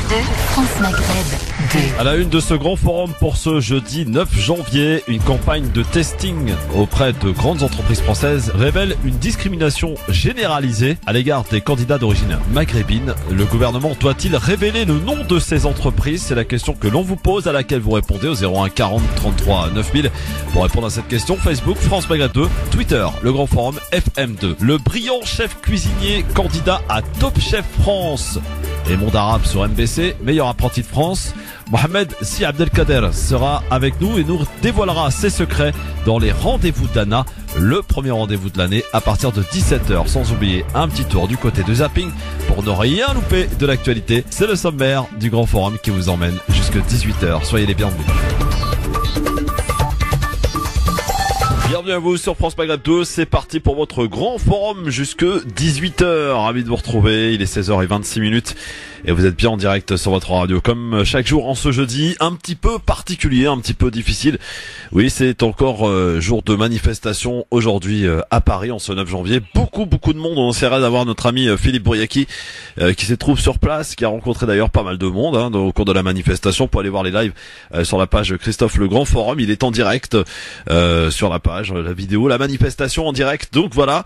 France Maghreb 2. À la une de ce grand forum pour ce jeudi 9 janvier, une campagne de testing auprès de grandes entreprises françaises révèle une discrimination généralisée à l'égard des candidats d'origine maghrébine. Le gouvernement doit-il révéler le nom de ces entreprises? C'est la question que l'on vous pose, à laquelle vous répondez au 01 40 33 9000. Pour répondre à cette question, Facebook, France Maghreb 2, Twitter, le grand forum FM2. Le brillant chef cuisinier candidat à Top Chef France et Monde Arabe sur MBC, meilleur apprenti de France, Mohamed Si Abdelkader sera avec nous et nous dévoilera ses secrets dans les rendez-vous d'Anna, le premier rendez-vous de l'année à partir de 17h. Sans oublier un petit tour du côté de Zapping pour ne rien louper de l'actualité. C'est le sommaire du grand forum qui vous emmène jusque 18h. Soyez les bienvenus. Bienvenue à vous sur France Maghreb 2, c'est parti pour votre grand forum jusque 18h. Ravi de vous retrouver, il est 16h26 et vous êtes bien en direct sur votre radio. Comme chaque jour en ce jeudi, un petit peu particulier, un petit peu difficile. Oui, c'est encore jour de manifestation aujourd'hui à Paris en ce 9 janvier. Beaucoup de monde. On essaierait d'avoir notre ami Philippe Bouriaki qui se trouve sur place, qui a rencontré d'ailleurs pas mal de monde au cours de la manifestation. Pour aller voir les lives sur la page Christophe Le Grand Forum, il est en direct sur la page, la vidéo, la manifestation en direct. Donc voilà.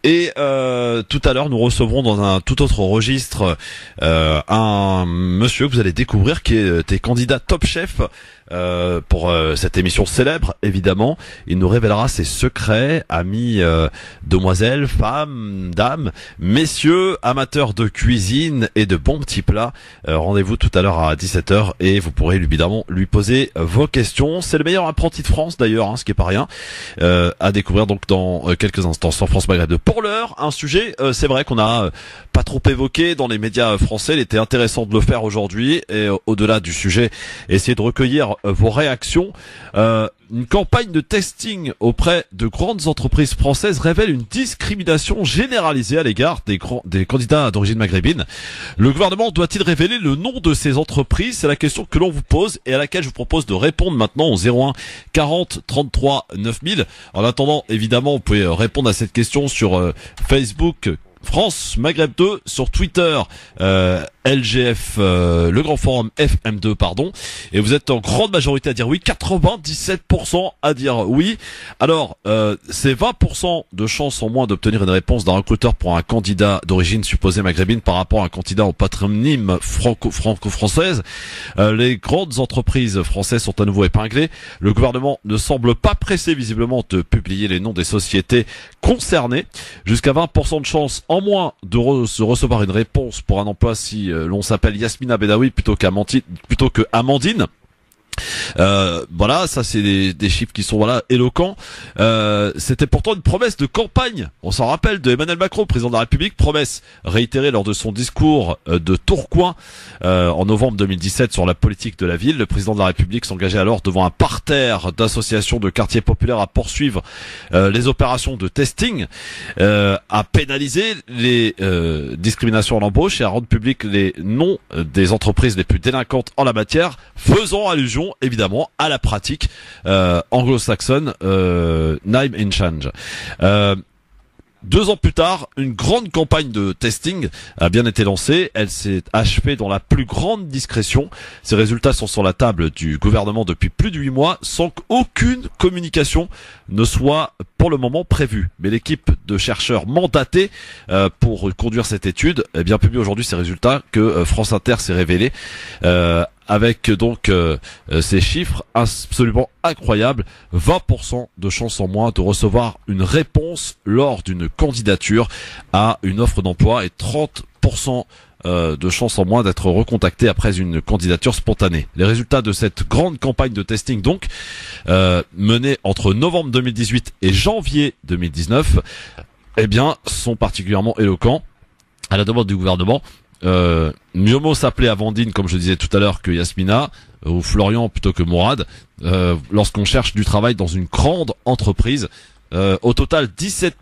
Et tout à l'heure, nous recevrons dans un tout autre registre un monsieur que vous allez découvrir qui est candidat Top Chef pour cette émission célèbre, évidemment. Il nous révélera ses secrets, amis, demoiselles, femmes, dames, messieurs, amateurs de cuisine et de bons petits plats. Rendez-vous tout à l'heure à 17h et vous pourrez évidemment lui poser vos questions. C'est le meilleur apprenti de France d'ailleurs, ce qui est pas rien, à découvrir donc dans quelques instants sur France Maghreb 2. Pour l'heure, un sujet, c'est vrai qu'on a pas trop évoqué dans les médias français. Il était intéressant de le faire aujourd'hui et au-delà du sujet, essayer de recueillir vos réactions. Une campagne de testing auprès de grandes entreprises françaises révèle une discrimination généralisée à l'égard des candidats d'origine maghrébine. Le gouvernement doit-il révéler le nom de ces entreprises? C'est la question que l'on vous pose et à laquelle je vous propose de répondre maintenant au 01 40 33 9000. En attendant, évidemment, vous pouvez répondre à cette question sur Facebook, France Maghreb 2, sur Twitter, LGF, le grand forum FM2, pardon. Et vous êtes en grande majorité à dire oui, 97% à dire oui. Alors, c'est 20% de chance en moins d'obtenir une réponse d'un recruteur pour un candidat d'origine supposée maghrébine par rapport à un candidat au patronyme franco-française. Les grandes entreprises françaises sont à nouveau épinglées. Le gouvernement ne semble pas pressé visiblement de publier les noms des sociétés concernées. Jusqu'à 20% de chance en moins de recevoir une réponse pour un emploi si l'on s'appelle Yasmina Bedawi plutôt que Amandine. Voilà, ça c'est des chiffres qui sont éloquents. C'était pourtant une promesse de campagne, on s'en rappelle, de Emmanuel Macron, président de la République, promesse réitérée lors de son discours de Tourcoing en novembre 2017 sur la politique de la ville. Le président de la République s'engageait alors devant un parterre d'associations de quartiers populaires à poursuivre les opérations de testing, à pénaliser les discriminations à l'embauche et à rendre public les noms des entreprises les plus délinquantes en la matière, faisant allusion évidemment à la pratique anglo-saxonne Name and Change. 2 ans plus tard, une grande campagne de testing a bien été lancée. Elle s'est achevée dans la plus grande discrétion. Ces résultats sont sur la table du gouvernement depuis plus de 8 mois sans qu'aucune communication ne soit pour le moment prévue. Mais l'équipe de chercheurs mandatés pour conduire cette étude publie aujourd'hui ces résultats que France Inter s'est révélé. Avec donc ces chiffres absolument incroyables, 20% de chance en moins de recevoir une réponse lors d'une candidature à une offre d'emploi et 30% de chance en moins d'être recontacté après une candidature spontanée. Les résultats de cette grande campagne de testing donc menée entre novembre 2018 et janvier 2019 sont particulièrement éloquents. À la demande du gouvernement, mieux vaut s'appeler Amandine, comme je disais tout à l'heure, que Yasmina, ou Florian plutôt que Mourad, lorsqu'on cherche du travail dans une grande entreprise. Au total, 17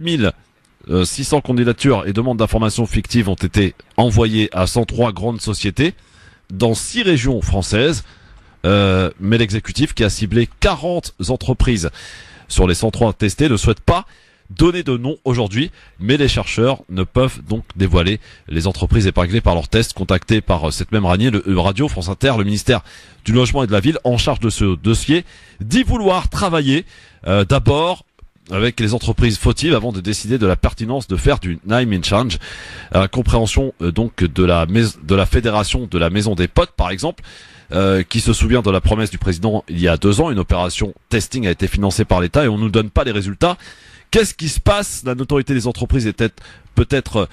600 candidatures et demandes d'informations fictives ont été envoyées à 103 grandes sociétés dans 6 régions françaises, mais l'exécutif, qui a ciblé 40 entreprises sur les 103 testées, ne souhaite pas donner de nom aujourd'hui, mais les chercheurs ne peuvent donc dévoiler les entreprises épinglées par leurs tests. Contacté par cette même radio, France Inter, le ministère du Logement et de la Ville, en charge de ce dossier, dit vouloir travailler d'abord avec les entreprises fautives avant de décider de la pertinence de faire du name and change. Compréhension donc de la fédération de la Maison des Potes, par exemple, qui se souvient de la promesse du président il y a 2 ans. Une opération testing a été financée par l'État et on nous donne pas les résultats. Qu'est-ce qui se passe? La notoriété des entreprises est peut-être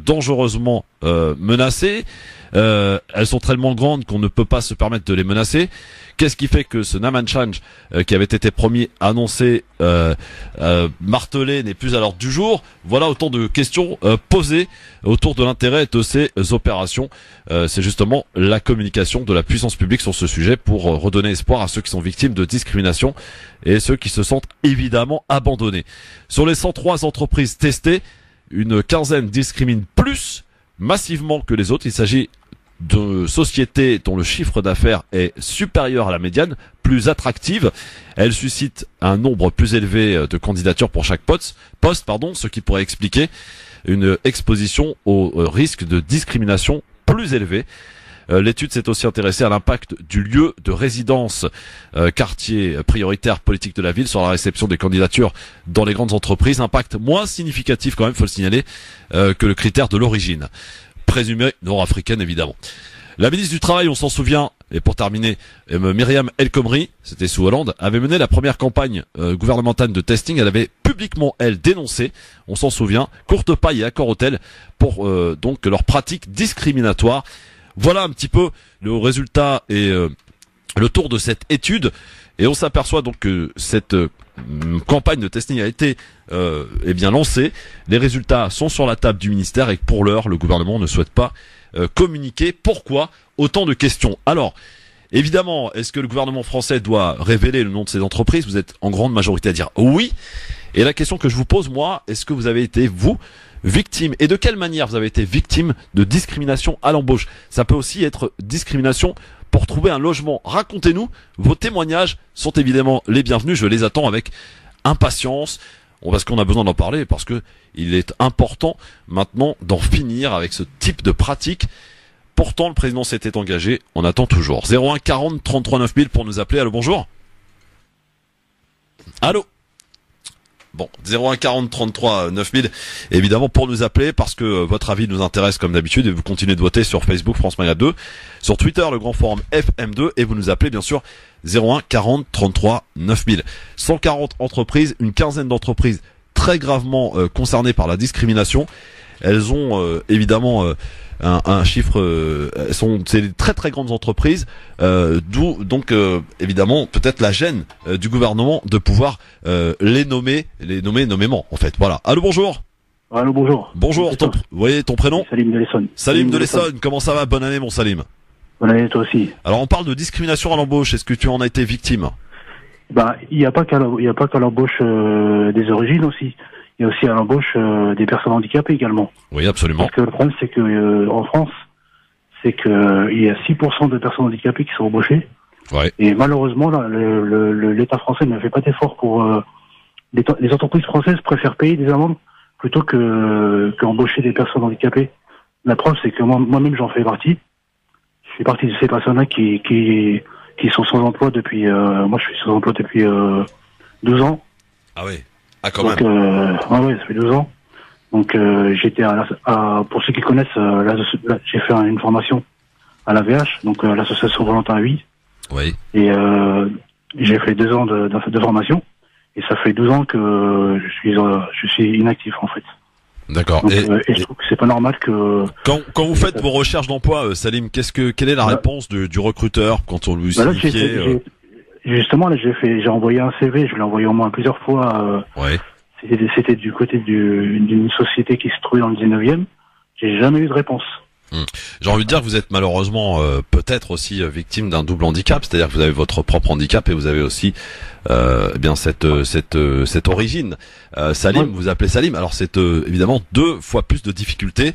dangereusement menacée. Elles sont tellement grandes qu'on ne peut pas se permettre de les menacer. Qu'est-ce qui fait que ce name and change qui avait été promis, annoncé, martelé, n'est plus à l'ordre du jour? Voilà autant de questions posées autour de l'intérêt de ces opérations. C'est justement la communication de la puissance publique sur ce sujet pour redonner espoir à ceux qui sont victimes de discrimination et ceux qui se sentent évidemment abandonnés. Sur les 103 entreprises testées, une quinzaine discriminent plus massivement que les autres. Il s'agit de sociétés dont le chiffre d'affaires est supérieur à la médiane, plus attractive. Elles suscitent un nombre plus élevé de candidatures pour chaque poste, ce qui pourrait expliquer une exposition au risque de discrimination plus élevé. L'étude s'est aussi intéressée à l'impact du lieu de résidence, quartier prioritaire politique de la ville, sur la réception des candidatures dans les grandes entreprises. Impact moins significatif quand même, faut le signaler, que le critère de l'origine, présumée nord-africaine évidemment. La ministre du Travail, on s'en souvient, et pour terminer, Myriam El Khomri, c'était sous Hollande, avait mené la première campagne gouvernementale de testing. Elle avait publiquement, elle, dénoncé, on s'en souvient, courte paille et accord hôtel pour donc leurs pratiques discriminatoires. Voilà un petit peu le résultat et le tour de cette étude. Et on s'aperçoit donc que cette campagne de testing a été bien lancée. Les résultats sont sur la table du ministère et que pour l'heure, le gouvernement ne souhaite pas communiquer. Pourquoi autant de questions? Alors, évidemment, est-ce que le gouvernement français doit révéler le nom de ces entreprises? Vous êtes en grande majorité à dire oui. Et la question que je vous pose, moi, est-ce que vous avez été, vous, victime, et de quelle manière vous avez été victime de discrimination à l'embauche? Ça peut aussi être discrimination pour trouver un logement. Racontez-nous, vos témoignages sont évidemment les bienvenus, je les attends avec impatience, parce qu'on a besoin d'en parler, parce que il est important maintenant d'en finir avec ce type de pratique. Pourtant, le président s'était engagé, on attend toujours. 01 40 33 9000 pour nous appeler. Allô, bonjour. Allô. Bon, 01 40 33 9000, évidemment, pour nous appeler, parce que votre avis nous intéresse comme d'habitude, et vous continuez de voter sur Facebook France Maghreb 2, sur Twitter le grand forum FM2, et vous nous appelez bien sûr 01 40 33 9000. 140 entreprises, une quinzaine d'entreprises très gravement concernées par la discrimination. Elles ont évidemment un chiffre, c'est des très très grandes entreprises, d'où donc évidemment peut-être la gêne du gouvernement de pouvoir les nommer nommément en fait. Voilà. Allô, bonjour. Allô, bonjour. Bonjour. Ton prénom? Salim de l'Essonne. Salim de l'Essonne. Comment ça va? Bonne année, mon Salim. Bonne année, toi aussi. Alors on parle de discrimination à l'embauche. Est-ce que tu en as été victime? Il n'y a pas qu'à l'embauche des origines aussi. Il y a aussi à l'embauche des personnes handicapées également. Oui, absolument. Parce que le problème, c'est que en France, c'est que il y a 6% de personnes handicapées qui sont embauchées. Ouais. Et malheureusement, là, l'État français ne fait pas d'effort pour les entreprises françaises préfèrent payer des amendes plutôt qu'embaucher des personnes handicapées. La preuve, c'est que moi-même, j'en fais partie. Je fais partie de ces personnes-là qui sont sans emploi depuis. Moi, je suis sans emploi depuis 12 ans. Ah oui. Ah, quand Donc, même. ouais, ça fait 2 ans. Donc, j'étais pour ceux qui connaissent, j'ai fait une formation à l'AVH, donc l'association Volontaire 8. Oui. Et j'ai fait 2 ans de formation. Et ça fait 12 ans que je suis inactif, en fait. D'accord. Donc, et je trouve que c'est pas normal que... Quand vous faites vos recherches d'emploi, Salim, quelle est la réponse du recruteur quand on lui signifie Justement, là, j'ai envoyé un CV, je l'ai envoyé au moins plusieurs fois. Ouais. C'était du côté d'une société qui se trouvait dans le 19e. J'ai jamais eu de réponse. J'ai envie de dire que vous êtes malheureusement peut-être aussi victime d'un double handicap, c'est-à-dire que vous avez votre propre handicap et vous avez aussi eh bien cette origine. Salim, vous appelez Salim. Alors c'est évidemment 2 fois plus de difficultés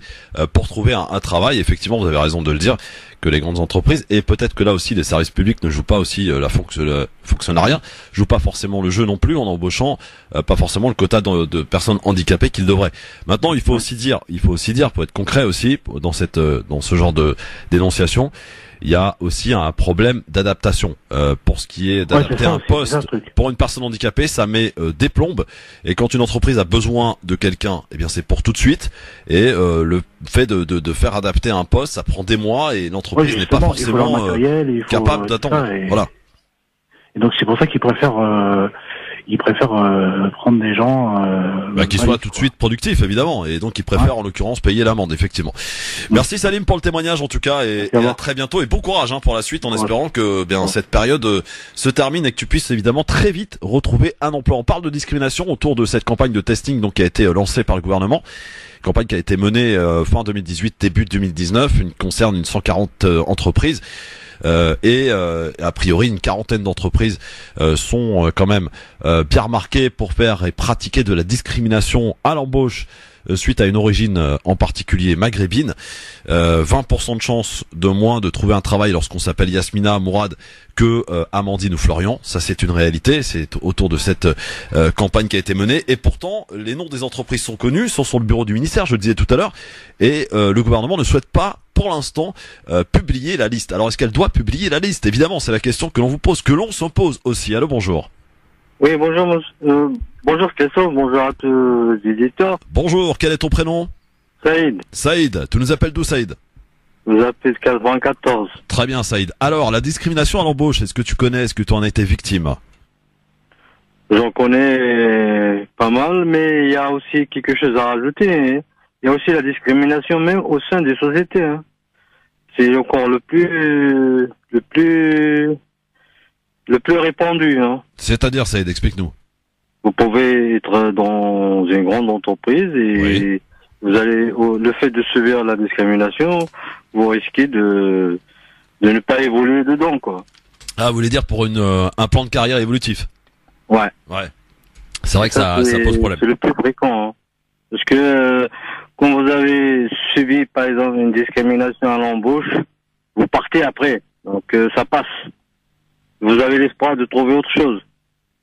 pour trouver un travail. Effectivement, vous avez raison de le dire, que les grandes entreprises, et peut-être que là aussi les services publics ne jouent pas aussi le fonctionnariat, jouent pas forcément le jeu non plus en embauchant pas forcément le quota de personnes handicapées qu'ils devraient. Maintenant, il faut aussi dire pour être concret aussi dans ce genre de dénonciation, il y a aussi un problème d'adaptation. Pour ce qui est d'adapter un poste pour une personne handicapée, ça met des plombes. Et quand une entreprise a besoin de quelqu'un, eh bien c'est pour tout de suite. Et le fait de faire adapter un poste, ça prend des mois et l'entreprise n'est pas forcément capable d'attendre. Voilà. Et donc c'est pour ça qu'ils préfèrent prendre des gens qui soient tout de suite productifs, évidemment, et donc ils préfèrent en l'occurrence payer l'amende, effectivement. Merci Salim pour le témoignage en tout cas, et à très bientôt, et bon courage pour la suite, en espérant que cette période se termine et que tu puisses évidemment très vite retrouver un emploi. On parle de discrimination autour de cette campagne de testing donc qui a été lancée par le gouvernement. Campagne qui a été menée fin 2018, début 2019, concerne une 140 entreprises. Et a priori une quarantaine d'entreprises sont quand même bien remarquées pour faire et pratiquer de la discrimination à l'embauche suite à une origine en particulier maghrébine. 20% de chance de moins de trouver un travail lorsqu'on s'appelle Yasmina, Mourad, que Amandine ou Florian. Ça, c'est une réalité. C'est autour de cette campagne qui a été menée. Et pourtant, les noms des entreprises sont connus, sont sur le bureau du ministère, je le disais tout à l'heure. Et le gouvernement ne souhaite pas, pour l'instant, publier la liste. Alors, est-ce qu'elle doit publier la liste? Évidemment, c'est la question que l'on vous pose, que l'on se pose aussi. Allô, bonjour. Oui, bonjour, bonjour Christophe, bonjour à tous les éditeurs. Bonjour, quel est ton prénom? Saïd. Saïd, tu nous appelles d'où, Saïd? Je vous appelle 94. Très bien, Saïd. Alors, la discrimination à l'embauche, est-ce que tu connais, est-ce que tu en as été victime? J'en connais pas mal, mais il y a aussi quelque chose à rajouter. Il y a aussi la discrimination même au sein des sociétés. C'est encore le plus répandu. C'est-à-dire, Saïd, explique-nous. Vous pouvez être dans une grande entreprise et vous allez, le fait de subir la discrimination, vous risquez de ne pas évoluer dedans, quoi. Ah, vous voulez dire pour un plan de carrière évolutif? Ouais. Ouais. C'est vrai que ça pose problème. C'est le plus fréquent, parce que quand vous avez subi, par exemple, une discrimination à l'embauche, vous partez après. Donc ça passe. Vous avez l'espoir de trouver autre chose.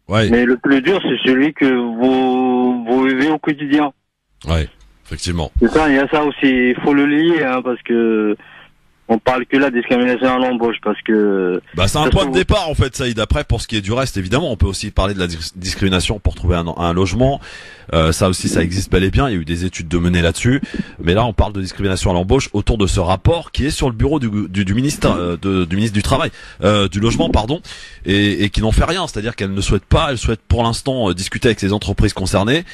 Ouais. Mais le plus dur, c'est celui que vous vivez au quotidien. Ouais, effectivement. C'est ça, il y a ça aussi. Il faut le lier, parce que on parle que la discrimination à l'embauche, parce que... c'est un point de départ, en fait, Saïd. Après, pour ce qui est du reste, évidemment, on peut aussi parler de la discrimination pour trouver un logement. Ça aussi, ça existe bel et bien. Il y a eu des études de menées là-dessus. Mais là, on parle de discrimination à l'embauche autour de ce rapport qui est sur le bureau du ministre, du ministre du Travail, du Logement, pardon, et qui n'en fait rien. C'est-à-dire qu'elle ne souhaite pas, elle souhaite pour l'instant discuter avec les entreprises concernées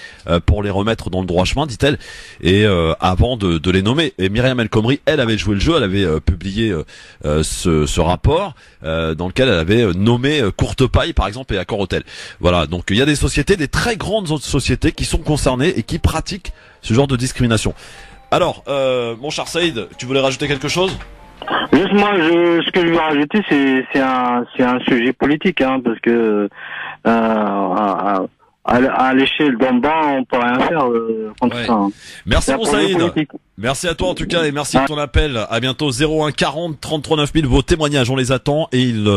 pour les remettre dans le droit chemin, dit-elle, et avant de les nommer. Et Myriam El Khomri, elle avait joué le jeu, elle avait publié ce rapport dans lequel elle avait nommé Courtepaille, par exemple, et Accor Hôtel. Voilà, donc il y a des sociétés, des très grandes sociétés qui sont concernées et qui pratiquent ce genre de discrimination. Alors, mon cher Saïd, tu voulais rajouter quelque chose? Juste moi, ce que je veux rajouter, c'est un sujet politique, parce que à l'échelle d'en bas, on peut rien faire contre ça. Merci mon Saïd. Merci à toi en tout cas et merci de ton appel. À bientôt. 01 40 33 9000. Vos témoignages, on les attend et ils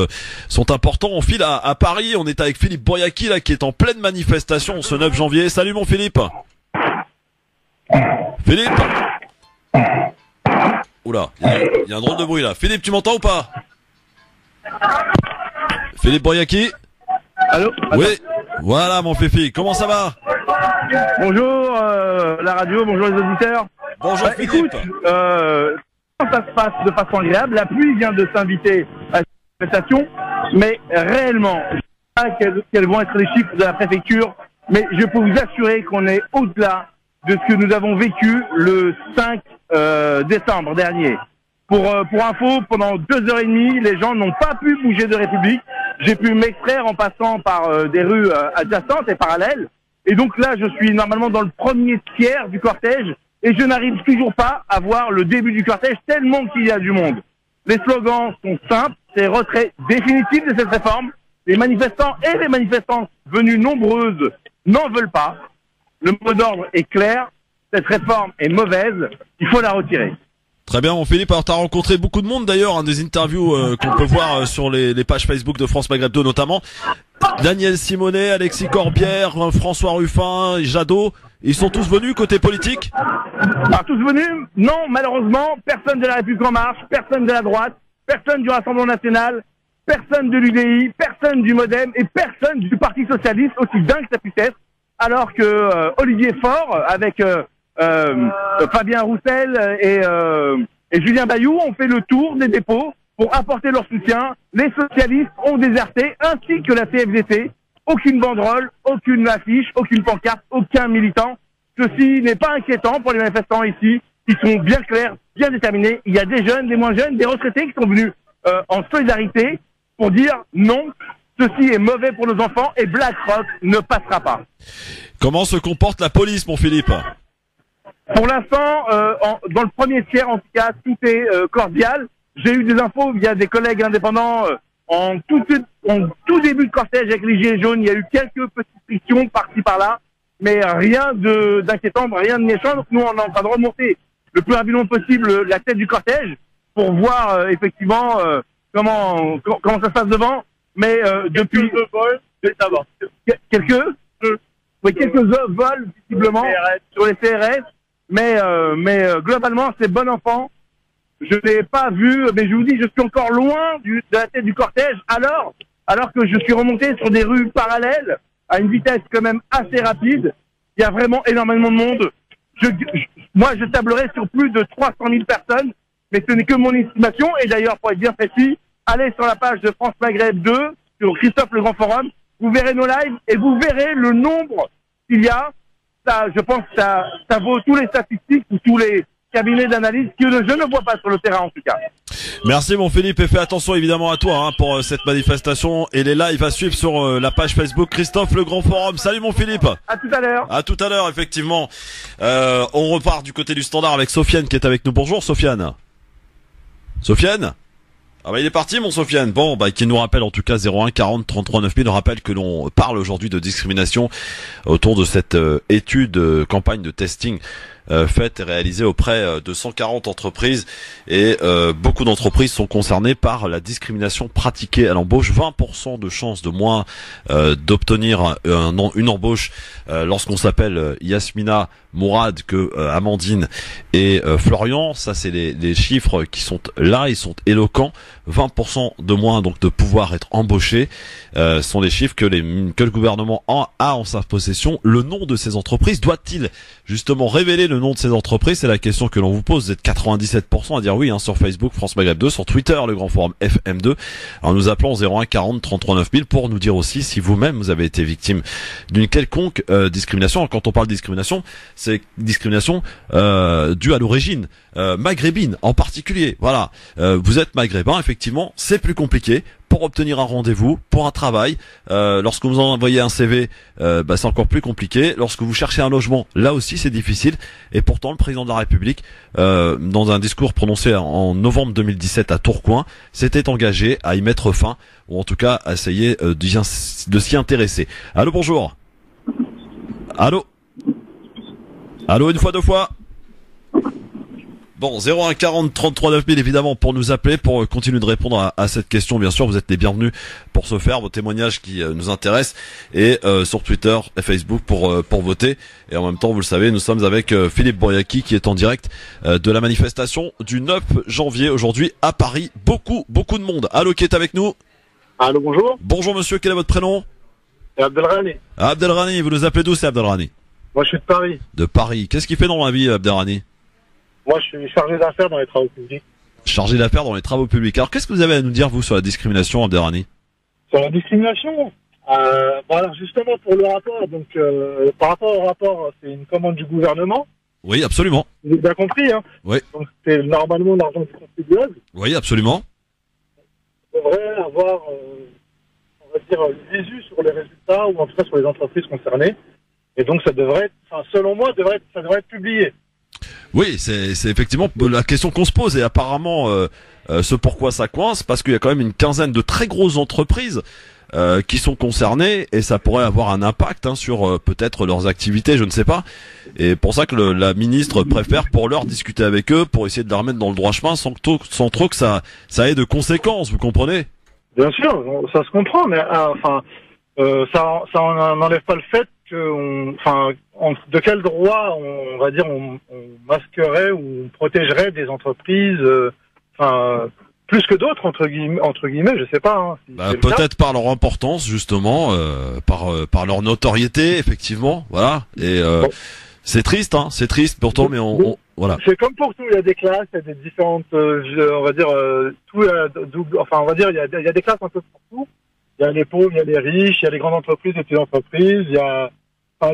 sont importants. On file à Paris. On est avec Philippe Boyaki là qui est en pleine manifestation ce 9 janvier. Salut mon Philippe. Philippe. Oula, il y a un drôle de bruit là. Philippe, tu m'entends ou pas? Philippe Boyaki. Allô? Oui. Voilà mon Fifi, comment ça va? Bonjour la radio, bonjour les auditeurs. Bonjour Philippe. Écoute, ça se passe de façon agréable. La pluie vient de s'inviter à cette manifestation, mais réellement, je ne sais pas quels vont être les chiffres de la préfecture, mais je peux vous assurer qu'on est au-delà de ce que nous avons vécu le 5 décembre dernier. Pour info, pendant 2h30, les gens n'ont pas pu bouger de République. J'ai pu m'extraire en passant par des rues adjacentes et parallèles. Et donc là, je suis normalement dans le premier tiers du cortège et je n'arrive toujours pas à voir le début du cortège tellement qu'il y a du monde. Les slogans sont simples, c'est retrait définitif de cette réforme, Les manifestants et les manifestantes venues nombreuses n'en veulent pas. Le mot d'ordre est clair. Cette réforme est mauvaise. Il faut la retirer. Très bien, mon Philippe. Alors, t'as rencontré beaucoup de monde d'ailleurs, hein, des interviews qu'on peut voir sur les pages Facebook de France Maghreb 2 notamment. Daniel Simonet, Alexis Corbière, François Ruffin, Jadot. Ils sont tous venus côté politique? Alors, tous venus? Non, malheureusement, personne de la République En Marche, personne de la droite, personne du Rassemblement National, personne de l'UDI, personne du Modem et personne du Parti Socialiste, aussi dingue que ça puisse être, alors que Olivier Faure, avec Fabien Roussel et Julien Bayou, ont fait le tour des dépôts pour apporter leur soutien. Les socialistes ont déserté, ainsi que la CFDT. Aucune banderole, aucune affiche, aucune pancarte, aucun militant. Ceci n'est pas inquiétant pour les manifestants ici. Ils sont bien clairs, bien déterminés. Il y a des jeunes, des moins jeunes, des retraités qui sont venus en solidarité pour dire non, ceci est mauvais pour nos enfants et BlackRock ne passera pas. Comment se comporte la police, mon Philippe? Pour l'instant, dans le premier tiers, en tout cas, tout est cordial. J'ai eu des infos via des collègues indépendants en tout début de cortège avec les Gilets jaunes. Il y a eu quelques petites frictions par-ci par-là, mais rien d'inquiétant, rien de méchant. Donc nous, on est en train de remonter le plus rapidement possible la tête du cortège pour voir effectivement comment ça se passe devant. Mais depuis quelques vols visiblement sur les CRS, mais globalement c'est bon enfant. Je n'ai pas vu, mais je vous dis, je suis encore loin de la tête du cortège, alors que je suis remonté sur des rues parallèles à une vitesse quand même assez rapide. Il y a vraiment énormément de monde. Moi, je tablerai sur plus de 300 000 personnes, mais ce n'est que mon estimation. Et d'ailleurs, pour être bien précis, allez sur la page de France Maghreb 2, sur Christophe Le Grand Forum, vous verrez nos lives et vous verrez le nombre qu'il y a. Ça, je pense que ça vaut tous les statistiques ou tous les cabinet d'analyse que je ne vois pas sur le terrain en tout cas. Merci mon Philippe et fais attention évidemment à toi pour cette manifestation et les lives à suivre sur la page Facebook Christophe Le Grand Forum. Salut mon Philippe. À tout à l'heure. À tout à l'heure effectivement. On repart du côté du standard avec Sofiane qui est avec nous. Bonjour Sofiane. Sofiane. Ah bah il est parti mon Sofiane. Bon bah qui nous rappelle en tout cas 01 40 33 9000. On rappelle que l'on parle aujourd'hui de discrimination autour de cette étude campagne de testing faite et réalisée auprès de 140 entreprises et beaucoup d'entreprises sont concernées par la discrimination pratiquée à l'embauche. 20% de chances de moins d'obtenir une embauche lorsqu'on s'appelle Yasmina Mourad que Amandine et Florian. Ça c'est les chiffres qui sont là, ils sont éloquents. 20% de moins donc de pouvoir être embauché sont les chiffres que le gouvernement a en sa possession. Le nom de ces entreprises doit-il justement révéler le nom de ces entreprises? C'est la question que l'on vous pose. Vous êtes 97% à dire oui sur Facebook France Maghreb 2, sur Twitter le Grand Forum FM2 en nous appelant 01 40 33 9000 pour nous dire aussi si vous-même vous avez été victime d'une quelconque discrimination. Quand on parle de discrimination, c'est discrimination due à l'origine maghrébine en particulier. Voilà, vous êtes maghrébin, effectivement, c'est plus compliqué pour obtenir un rendez-vous, pour un travail. Lorsque vous envoyez un CV, c'est encore plus compliqué. Lorsque vous cherchez un logement, là aussi c'est difficile. Et pourtant, le président de la République, dans un discours prononcé en novembre 2017 à Tourcoing, s'était engagé à y mettre fin, ou en tout cas à essayer de s'y intéresser. Allô, bonjour. Allô. Allô, une fois, deux fois. Bon, 01 40 33 9000 évidemment pour nous appeler, pour continuer de répondre à cette question. Bien sûr, vous êtes les bienvenus pour ce faire, vos témoignages qui nous intéressent, et sur Twitter et Facebook pour voter. Et en même temps, vous le savez, nous sommes avec Philippe Bouriaki qui est en direct de la manifestation du 9 janvier aujourd'hui à Paris. Beaucoup de monde. Allô, qui est avec nous? Allô, bonjour. Bonjour monsieur, quel est votre prénom? C'est Abdelrani. Abdelrani, vous nous appelez d'où? C'est Abdelrani? Moi, je suis de Paris. De Paris. Qu'est-ce qu'il fait dans la vie, Abdelrani? Moi, je suis chargé d'affaires dans les travaux publics. Chargé d'affaires dans les travaux publics. Alors, qu'est-ce que vous avez à nous dire, vous, sur la discrimination, Abdelrani? Sur la discrimination, alors justement, pour le rapport, donc, par rapport au rapport, c'est une commande du gouvernement. Oui, absolument. Vous avez bien compris, hein? Oui. Donc, c'est normalement l'argent du contribuable. Oui, absolument. On devrait avoir, on va dire, visu sur les résultats, ou en tout cas sur les entreprises concernées. Et donc, ça devrait être, enfin, selon moi, ça devrait être publié. Oui, c'est effectivement la question qu'on se pose, et apparemment ce pourquoi ça coince, parce qu'il y a quand même une quinzaine de très grosses entreprises qui sont concernés et ça pourrait avoir un impact sur peut-être leurs activités, je ne sais pas. Et pour ça que la ministre préfère pour l'heure discuter avec eux pour essayer de la remettre dans le droit chemin sans trop que ça ait de conséquences, vous comprenez? Bien sûr, ça se comprend, mais ça n'enlève pas le fait que, de quel droit on va dire on masquerait ou on protégerait des entreprises, plus que d'autres entre guillemets, je sais pas. Si peut-être par leur importance justement, par leur notoriété effectivement, voilà. Et c'est triste, c'est triste pourtant, mais voilà. C'est comme pour tout, il y a des classes, il y a des différentes, on va dire on va dire il y a des classes un peu partout. Il y a les pauvres, il y a les riches, il y a les grandes entreprises, les petites entreprises, il y a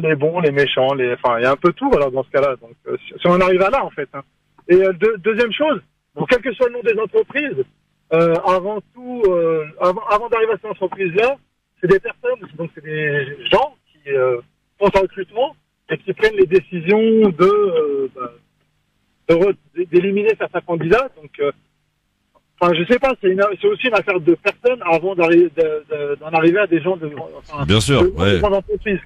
les bons, les méchants, il y a un peu tout alors dans ce cas-là. Donc si on arrive à là en fait. Et deuxième chose, donc quel que soit le nom des entreprises, avant tout, avant d'arriver à ces entreprises-là, c'est des personnes, donc c'est des gens qui font un recrutement et qui prennent les décisions d'éliminer certains candidats. Donc je sais pas, c'est aussi une affaire de personnes avant d'en arriver à des gens bien sûr, de grandes entreprises.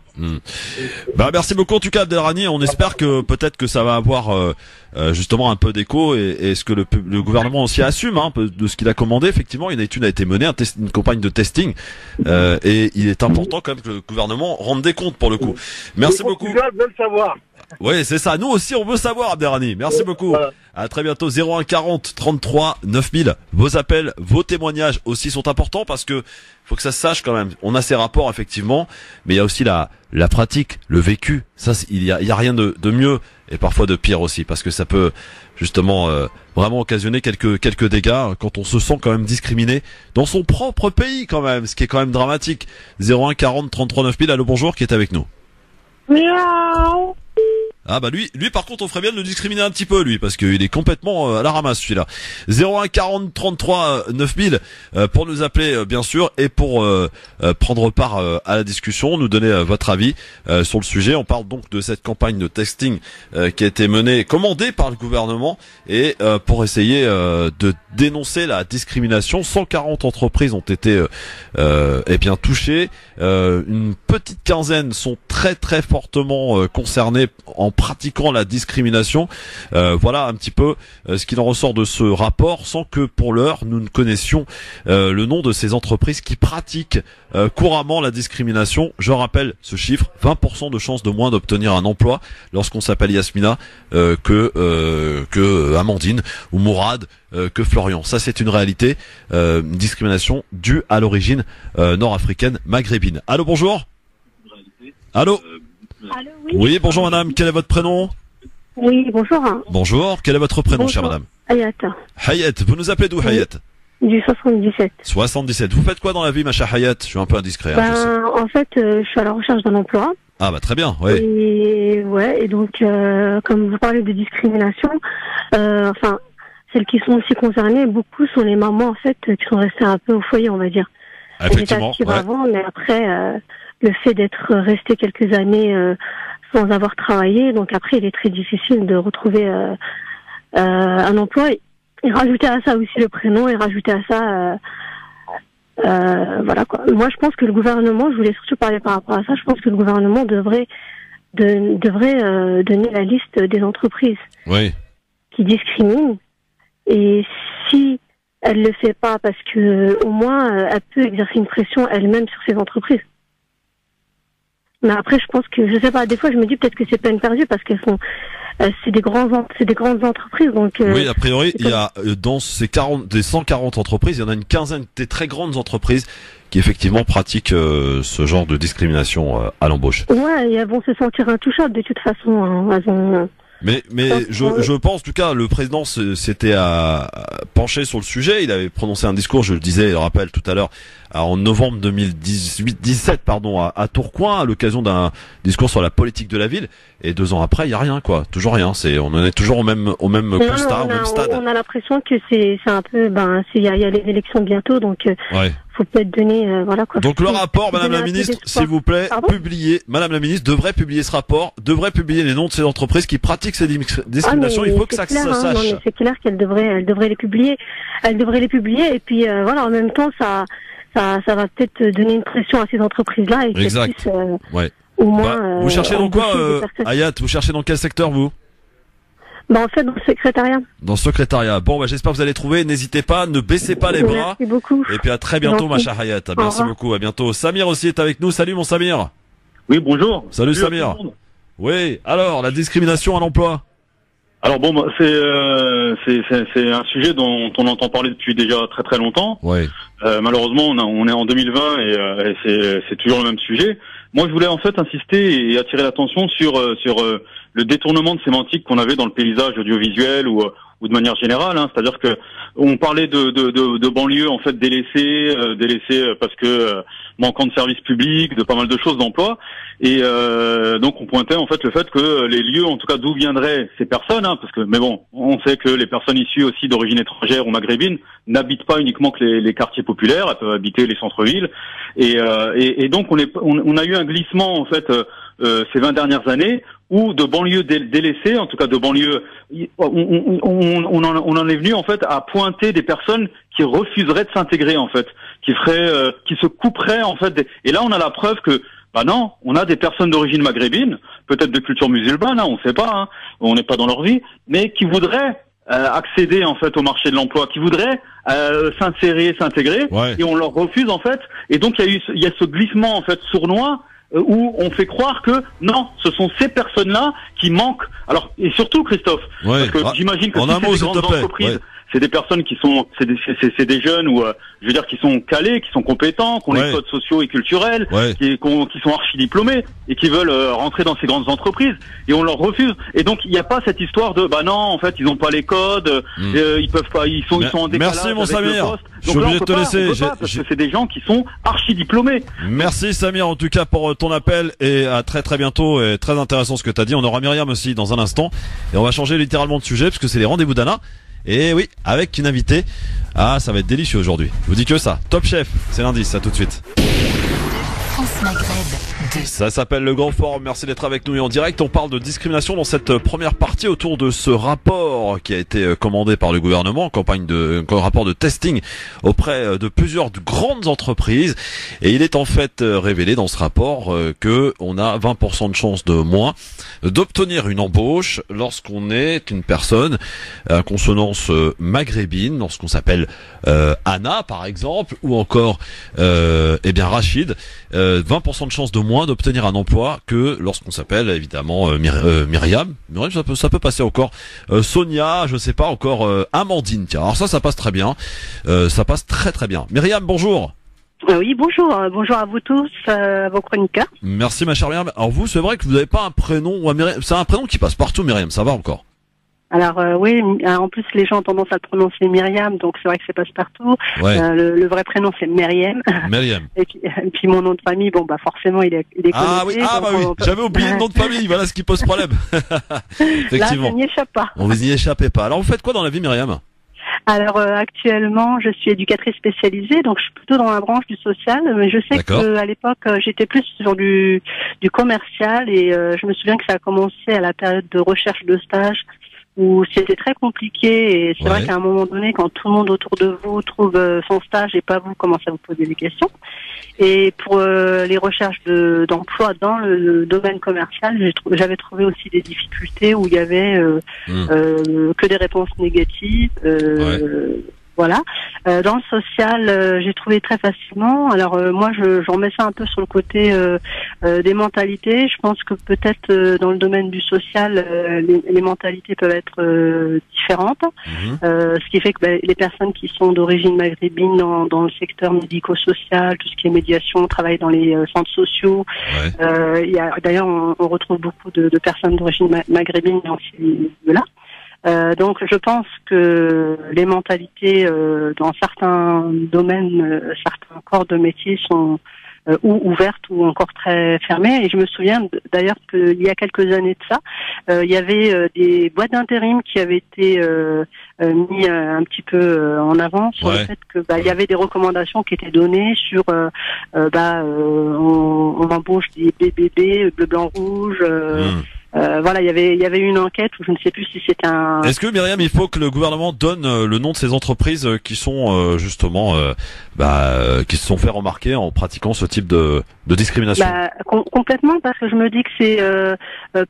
Merci beaucoup en tout cas Abdelrani, on espère que peut-être que ça va avoir justement un peu d'écho et ce que le gouvernement aussi assume un peu de ce qu'il a commandé. Effectivement, une étude a été menée, une campagne de testing et il est important quand même que le gouvernement rende des comptes pour le coup. Merci beaucoup. Les Portugais veulent savoir. Oui, c'est ça. Nous aussi, on veut savoir, Abdelrani. Merci beaucoup. Voilà. À très bientôt. 01 40 33 9000. Vos appels, vos témoignages aussi sont importants parce que faut que ça se sache quand même. On a ces rapports, effectivement, mais il y a aussi la pratique, le vécu. Ça, il y a rien de mieux et parfois de pire aussi parce que ça peut, justement, vraiment occasionner quelques dégâts quand on se sent quand même discriminé dans son propre pays quand même, ce qui est quand même dramatique. 01 40 33 9000. Allô, bonjour, qui est avec nous? Miaou. Ah lui par contre on ferait bien de le discriminer un petit peu lui parce qu'il est complètement à la ramasse celui-là. 01 40 33 9000 pour nous appeler bien sûr et pour prendre part à la discussion, nous donner votre avis sur le sujet. On parle donc de cette campagne de testing qui a été menée, commandée par le gouvernement et pour essayer de dénoncer la discrimination. 140 entreprises ont été touchées, une petite quinzaine sont très très fortement concernées en pratiquant la discrimination. Voilà un petit peu ce qu'il en ressort de ce rapport, sans que pour l'heure nous ne connaissions le nom de ces entreprises qui pratiquent couramment la discrimination. Je rappelle ce chiffre, 20% de chances de moins d'obtenir un emploi lorsqu'on s'appelle Yasmina que Amandine ou Mourad, que Florian. Ça c'est une réalité, une discrimination due à l'origine nord-africaine maghrébine. Allô, bonjour. Allô. Allô, oui, bonjour madame, quel est votre prénom? Oui, bonjour. Bonjour, quel est votre prénom, bonjour. chère madame? Hayat. Hayat, vous nous appelez d'où, Hayat? Du 77. 77. Vous faites quoi dans la vie, ma chère Hayat? Je suis un peu indiscret. En fait, je suis à la recherche d'un emploi. Ah bah très bien, oui. Et donc, comme vous parlez de discrimination, celles qui sont aussi concernées, beaucoup sont les mamans en fait qui sont restées un peu au foyer, on va dire. Effectivement. Ouais. Avant, mais après, le fait d'être resté quelques années sans avoir travaillé, donc après il est très difficile de retrouver un emploi. Et rajouter à ça aussi le prénom et rajouter à ça voilà quoi. Moi je pense que le gouvernement, je voulais surtout parler par rapport à ça, je pense que le gouvernement devrait donner la liste des entreprises qui discriminent, et si elle le fait pas, parce que au moins elle peut exercer une pression elle-même sur ces entreprises. Mais après, je pense que, je sais pas, des fois, je me dis peut-être que c'est peine perdue parce qu'elles sont, c'est des grandes entreprises, donc. Oui, a priori, il y a dans ces 140 entreprises, il y en a une quinzaine des très grandes entreprises qui effectivement pratiquent ce genre de discrimination à l'embauche. Ouais, et elles vont se sentir intouchables de toute façon. Hein. Elles ont. Mais je pense, en tout cas, le président s'était penché sur le sujet. Il avait prononcé un discours, je le disais, je le rappelle tout à l'heure, en novembre 2017, à Tourcoing, à l'occasion d'un discours sur la politique de la ville. Et 2 ans après, il y a rien, quoi. Toujours rien. On en est toujours au même constat, au même stade. On a l'impression que c'est un peu, il y a les élections bientôt, donc. Faut peut-être donner, voilà quoi. Donc le rapport, Madame la Ministre, s'il vous plaît, Madame la Ministre devrait publier ce rapport, devrait publier les noms de ces entreprises qui pratiquent ces discriminations. Il faut que ça se sache. Non, mais c'est clair qu'elle devrait les publier. Elle devrait les publier, et puis voilà, en même temps, ça ça va peut-être donner une pression à ces entreprises-là et qu'elles puissent au moins. Vous cherchez dans quoi, Hayat? Vous cherchez dans quel secteur, vous? En fait, dans le secrétariat. Dans le secrétariat. Bon, j'espère que vous allez trouver. N'hésitez pas, ne baissez pas les bras. Merci beaucoup. Et puis à très bientôt, ma chère Hayat. Merci beaucoup, à bientôt. Samir aussi est avec nous. Salut, mon Samir. Oui, bonjour. Salut, Samir. Oui, alors, la discrimination à l'emploi. Alors bon, c'est un sujet dont on entend parler depuis déjà très très longtemps. Ouais. Malheureusement, on est en 2020 et c'est toujours le même sujet. Moi, je voulais en fait insister et attirer l'attention sur le détournement de sémantique qu'on avait dans le paysage audiovisuel ou de manière générale. C'est-à-dire que on parlait de banlieues en fait délaissées parce que manquant de services publics, de pas mal de choses d'emploi. Et donc on pointait en fait le fait que les lieux, en tout cas d'où viendraient ces personnes, parce que mais bon, on sait que les personnes issues aussi d'origine étrangère ou maghrébine n'habitent pas uniquement que les quartiers populaires, elles peuvent habiter les centres-villes. Et donc on a eu un glissement en fait ces 20 dernières années où de banlieues délaissées, en tout cas de banlieues, on en est venu en fait à pointer des personnes qui refuseraient de s'intégrer en fait, qui se couperaient en fait. Et là on a la preuve que non, on a des personnes d'origine maghrébine, peut-être de culture musulmane, on ne sait pas, on n'est pas dans leur vie, mais qui voudraient accéder en fait au marché de l'emploi, qui voudraient s'intégrer, et on leur refuse en fait. Et donc il y a ce glissement en fait sournois où on fait croire que non, ce sont ces personnes-là qui manquent. Alors et surtout Christophe, parce que j'imagine que si c'est des grandes entreprises. C'est des personnes qui sont, c'est des jeunes ou je veux dire qui sont calés, qui sont compétents, qui ont les codes sociaux et culturels, qui sont archi diplômés et qui veulent rentrer dans ces grandes entreprises et on leur refuse. Et donc il n'y a pas cette histoire de non en fait ils n'ont pas les codes, ils peuvent pas, ils sont en décalage. Merci mon Samir. Je suis obligé de te laisser. Parce que c'est des gens qui sont archi diplômés. Merci Samir en tout cas pour ton appel et à très très bientôt. Et très intéressant ce que tu as dit. On aura Myriam aussi dans un instant et on va changer littéralement de sujet parce que c'est les rendez-vous d'Anna. Et oui, avec une invitée. Ah, ça va être délicieux aujourd'hui. Je vous dis que ça. Top Chef, c'est l'indice, à tout de suite. France Maghreb 2. Ça s'appelle le Grand Forum. Merci d'être avec nous et en direct. On parle de discrimination dans cette première partie autour de ce rapport qui a été commandé par le gouvernement, rapport de testing auprès de plusieurs grandes entreprises. Et il est en fait révélé dans ce rapport que on a 20% de chance de moins d'obtenir une embauche lorsqu'on est une personne à consonance maghrébine, lorsqu'on s'appelle Anna par exemple, ou encore Rachid. 20% de chance de moins d'obtenir un emploi que lorsqu'on s'appelle évidemment Myriam. Ça peut passer encore. Sonia, je sais pas encore. Amandine, tiens. Alors ça passe très bien. Ça passe très très bien. Myriam, bonjour. Oui, bonjour. Bonjour à vous tous, à vos chroniqueurs. Merci ma chère Myriam. Alors vous, c'est vrai que vous n'avez pas un prénom, c'est un prénom qui passe partout, Myriam. Ça va encore? Alors oui, en plus les gens ont tendance à le prononcer Myriam, donc c'est vrai que c'est passe-partout. Le vrai prénom c'est Myriam. Myriam. Et puis mon nom de famille, forcément il est connoté. Ah oui, j'avais oublié le nom de famille, voilà ce qui pose problème. Effectivement. Là, on n'y échappe pas. On vous y échappez pas. Alors vous faites quoi dans la vie, Myriam? Alors actuellement, je suis éducatrice spécialisée, donc je suis plutôt dans la branche du social, mais je sais qu'à l'époque, j'étais plus sur du commercial et je me souviens que ça a commencé à la période de recherche de stage où c'était très compliqué et c'est vrai qu'à un moment donné, quand tout le monde autour de vous trouve son stage et pas vous, commence à vous poser des questions. Et pour les recherches d'emploi dans le domaine commercial, j'avais trouvé aussi des difficultés où il y avait que des réponses négatives. Voilà. Dans le social, j'ai trouvé très facilement. Alors moi, je remets ça un peu sur le côté des mentalités. Je pense que peut-être dans le domaine du social, les mentalités peuvent être différentes. Ce qui fait que les personnes qui sont d'origine maghrébine dans le secteur médico-social, tout ce qui est médiation, travaillent dans les centres sociaux. D'ailleurs, on retrouve beaucoup de personnes d'origine maghrébine dans ces lieux-là. Donc je pense que les mentalités dans certains domaines, certains corps de métier sont ou ouvertes ou encore très fermées. Et je me souviens d'ailleurs qu'il y a quelques années de ça, il y avait des boîtes d'intérim qui avaient été mis un petit peu en avant sur le fait que il y avait des recommandations qui étaient données sur on embauche des BBB, bleu, blanc, rouge. Voilà, il y avait eu une enquête où je ne sais plus si c'était un. Est-ce que Myriam, il faut que le gouvernement donne le nom de ces entreprises qui sont justement qui se sont fait remarquer en pratiquant ce type de discrimination? Complètement, parce que je me dis que c'est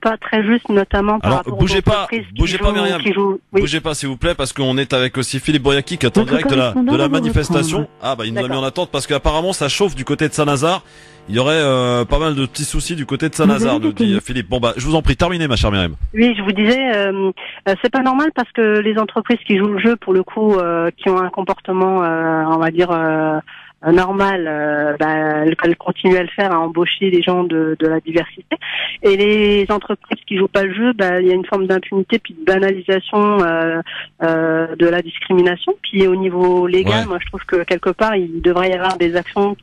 pas très juste, notamment par rapport aux entreprises bougez pas Myriam, bougez pas s'il vous plaît, parce qu'on est avec aussi Philippe Boyaki qui est en direct de la manifestation. Ah bah il nous a mis en attente parce qu'apparemment ça chauffe du côté de Saint-Lazare. Il y aurait pas mal de petits soucis du côté de Saint-Lazare, nous dit Philippe. Bon bah je vous en prie, terminez ma chère Myriam. Oui, je vous disais, c'est pas normal parce que les entreprises qui jouent le jeu, pour le coup, qui ont un comportement, on va dire normal, elles continuent à le faire, à embaucher des gens de la diversité. Et les entreprises qui jouent pas le jeu, il y a une forme d'impunité puis de banalisation de la discrimination. Puis au niveau légal, moi je trouve que quelque part il devrait y avoir des actions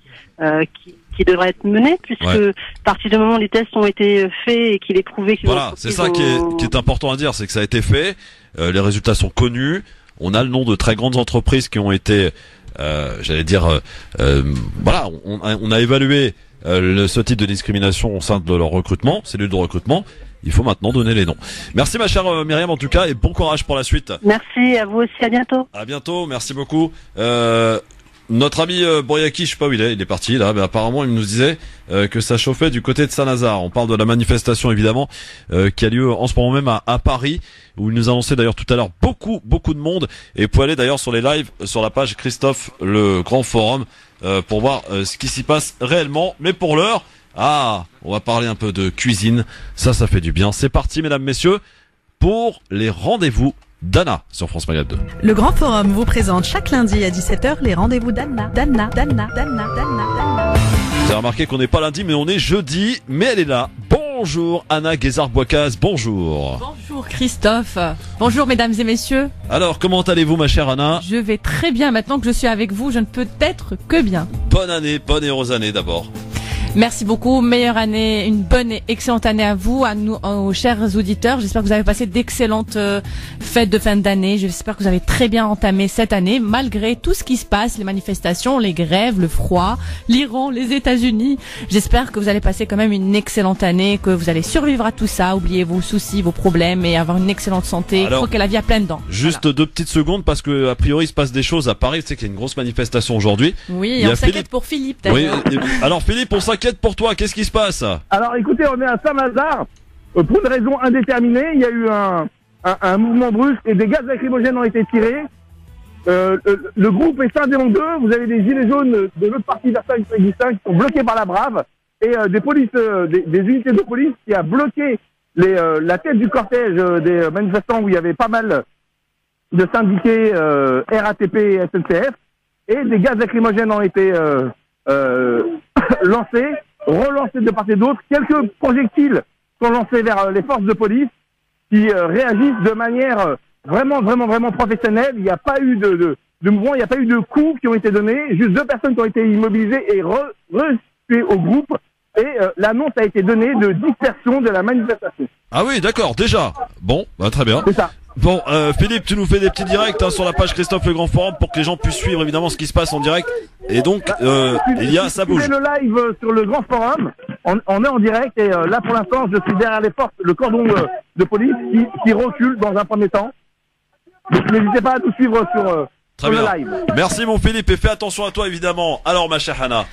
qui devraient être menées, puisque à partir du moment où les tests ont été faits et qu'il est prouvé que voilà, c'est ça qui est important à dire, c'est que ça a été fait, les résultats sont connus, on a le nom de très grandes entreprises qui ont été voilà, on a évalué ce type de discrimination au sein de leur recrutement, cellule de recrutement. Il faut maintenant donner les noms. Merci ma chère Myriam en tout cas, et bon courage pour la suite. Merci à vous aussi, à bientôt. À bientôt, merci beaucoup. Notre ami Boyaki, je sais pas où il est parti là, mais apparemment il nous disait que ça chauffait du côté de Saint-Lazare. On parle de la manifestation évidemment qui a lieu en ce moment même à Paris, où il nous annonçait d'ailleurs tout à l'heure beaucoup de monde. Et vous pouvez aller d'ailleurs sur les lives sur la page Christophe le Grand Forum pour voir ce qui s'y passe réellement. Mais pour l'heure, on va parler un peu de cuisine, ça fait du bien. C'est parti mesdames, messieurs, pour les rendez-vous d'Anna sur France Maghreb 2. Le Grand Forum vous présente chaque lundi à 17h les rendez-vous d'Anna. Vous avez remarqué qu'on n'est pas lundi mais on est jeudi, mais elle est là. Bonjour Anna Guézard-Boicaz, bonjour. Bonjour Christophe, bonjour mesdames et messieurs. Alors comment allez-vous ma chère Anna? Je vais très bien, maintenant que je suis avec vous, je ne peux être que bien. Bonne année, bonne et heureuse année d'abord. Merci beaucoup, meilleure année, une bonne et excellente année à vous, à nous, aux chers auditeurs. J'espère que vous avez passé d'excellentes fêtes de fin d'année. J'espère que vous avez très bien entamé cette année, malgré tout ce qui se passe, les manifestations, les grèves, le froid, l'Iran, les États-Unis. J'espère que vous allez passer quand même une excellente année, que vous allez survivre à tout ça, oublier vos soucis, vos problèmes et avoir une excellente santé. Alors, croquer la vie à pleines dents. Juste voilà. 2 petites secondes parce que a priori il se passe des choses à Paris. Tu sais qu'il y a une grosse manifestation aujourd'hui. Oui, on s'inquiète pour Philippe. Oui, alors Philippe, on s'inquiète pour toi, qu'est-ce qui se passe? Alors écoutez, on est à Saint-Lazare, pour une raison indéterminée, il y a eu un mouvement brusque et des gaz lacrymogènes ont été tirés. Le groupe est scindé en deux, vous avez des gilets jaunes de l'autre partie Versailles qui sont bloqués par la Brave, et des unités de police qui a bloqué la tête du cortège des manifestants où il y avait pas mal de syndiqués RATP et SNCF, et des gaz lacrymogènes ont été lancés, relancés de part et d'autre. Quelques projectiles sont lancés vers les forces de police qui réagissent de manière vraiment professionnelle. Il n'y a pas eu de mouvement, il n'y a pas eu de coups qui ont été donnés, juste 2 personnes qui ont été immobilisées et restituées au groupe. Et l'annonce a été donnée de dispersion de la manifestation. Ah oui, d'accord, déjà. Bon, très bien. C'est ça. Bon, Philippe, tu nous fais des petits directs sur la page Christophe le Grand Forum pour que les gens puissent suivre évidemment ce qui se passe en direct. Et donc, ça bouge. Le live sur le Grand Forum, on est en direct et là pour l'instant, je suis derrière les forces, le cordon de police qui recule dans un premier temps. Donc n'hésitez pas à nous suivre sur Très bien. Merci mon Philippe et fais attention à toi évidemment. Alors ma chère Anna,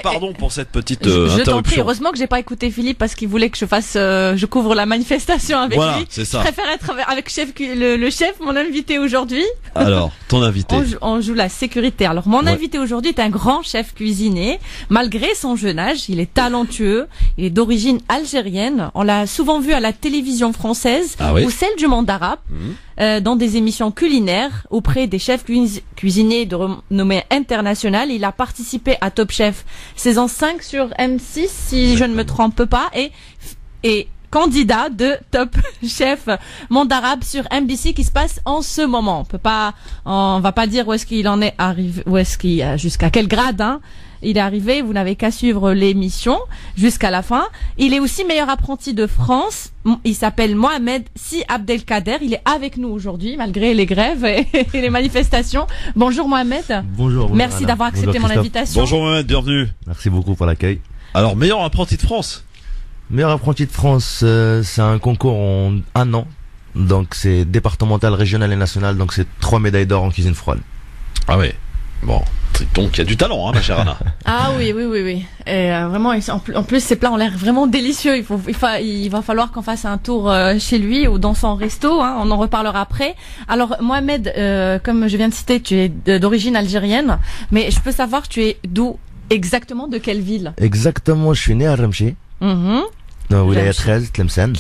pardon pour cette petite interruption. Je t'en prie, heureusement que j'ai pas écouté Philippe parce qu'il voulait que je couvre la manifestation avec lui. C'est ça. Je préfère être avec le chef, mon invité aujourd'hui. Alors, ton invité. On joue la sécurité. Alors mon invité aujourd'hui est un grand chef cuisinier. Malgré son jeune âge, il est talentueux. Il est d'origine algérienne. On l'a souvent vu à la télévision française ou celle du monde arabe. Dans des émissions culinaires auprès des chefs cuisiniers de renommée internationale. Il a participé à Top Chef saison 5 sur M6 si je ne me trompe pas et candidat de Top Chef Monde Arabe sur MBC qui se passe en ce moment. On va pas dire où est-ce qu'il en est arrivé, jusqu'à quel grade, il est arrivé, vous n'avez qu'à suivre l'émission jusqu'à la fin. Il est aussi meilleur apprenti de France. Il s'appelle Mohamed Si Abdelkader. Il est avec nous aujourd'hui, malgré les grèves et les manifestations. Bonjour Mohamed. Bonjour. Merci d'avoir accepté mon invitation. Bonjour Mohamed, bienvenue. Merci beaucoup pour l'accueil. Alors, meilleur apprenti de France. Meilleur apprenti de France, c'est un concours en un an. Donc c'est départemental, régional et national. Donc c'est 3 médailles d'or en cuisine froide. Ah ouais. Bon. Donc il y a du talent, hein, ma chère Anna. Ah oui. Et vraiment, en plus ces plats ont l'air vraiment délicieux. Il va falloir qu'on fasse un tour chez lui ou dans son resto. Hein, on en reparlera après. Alors Mohamed, comme je viens de citer, tu es d'origine algérienne, mais je peux savoir tu es d'où exactement, de quelle ville? Exactement, je suis né à Ramchi. Dans Wilaya 13, Tlemcen.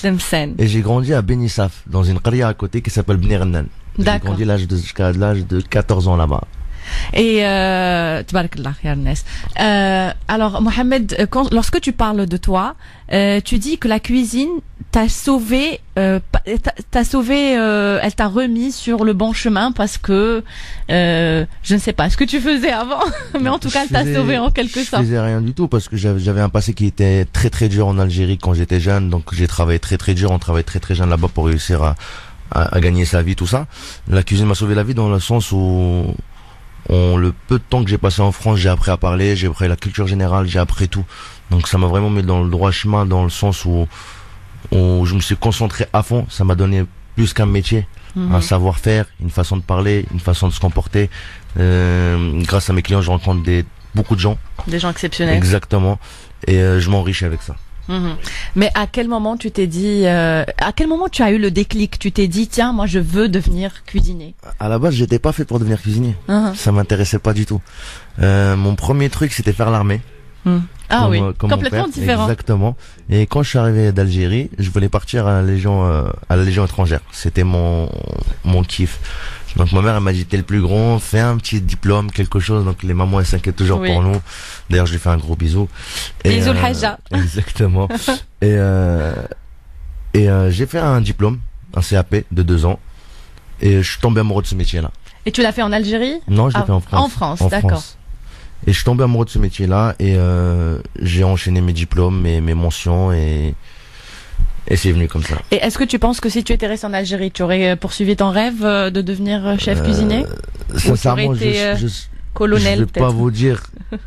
Et j'ai grandi à Benissaf, dans une qaria à côté qui s'appelle Bni Rennan. J'ai grandi jusqu'à l'âge de 14 ans là-bas. Et alors Mohamed, lorsque tu parles de toi, tu dis que la cuisine t'a sauvé, elle t'a remis sur le bon chemin parce que je ne sais pas ce que tu faisais avant, mais en tout cas elle t'a sauvé en quelque sorte. Je faisais rien du tout parce que j'avais un passé qui était très très dur en Algérie quand j'étais jeune, donc j'ai travaillé très très dur, on travaille très très jeune là-bas pour réussir à gagner sa vie, tout ça. La cuisine m'a sauvé la vie dans le sens où le peu de temps que j'ai passé en France, j'ai appris à parler, j'ai appris la culture générale, j'ai appris tout. Donc ça m'a vraiment mis dans le droit chemin, dans le sens où je me suis concentré à fond. Ça m'a donné plus qu'un métier, un savoir-faire, une façon de parler, une façon de se comporter. Grâce à mes clients, je rencontre beaucoup de gens. Des gens exceptionnels. Exactement. Et je m'enrichis avec ça. Mais à quel moment tu t'es dit, à quel moment tu as eu le déclic? Tu t'es dit, tiens, moi je veux devenir cuisinier. À la base, j'étais pas fait pour devenir cuisinier. Ça m'intéressait pas du tout. Mon premier truc, c'était faire l'armée. Ah oui, complètement différent. Exactement. Et quand je suis arrivé d'Algérie, je voulais partir à la Légion étrangère. C'était mon kiff. Donc ma mère elle m'a dit t'es le plus grand, fais un petit diplôme, quelque chose. Donc les mamans elles s'inquiètent toujours pour nous. D'ailleurs je lui fais un gros bisou. Bisous le Haja. Exactement. Et j'ai fait un diplôme, un CAP de 2 ans. Et je suis tombé amoureux de ce métier-là. Et tu l'as fait en Algérie? Non, je l'ai fait en France. En France, d'accord. Et je suis tombé amoureux de ce métier-là et j'ai enchaîné mes diplômes, mes mentions et c'est venu comme ça. Et est-ce que tu penses que si tu étais resté en Algérie, tu aurais poursuivi ton rêve de devenir chef cuisinier? Sincèrement, colonel, je vais pas vous dire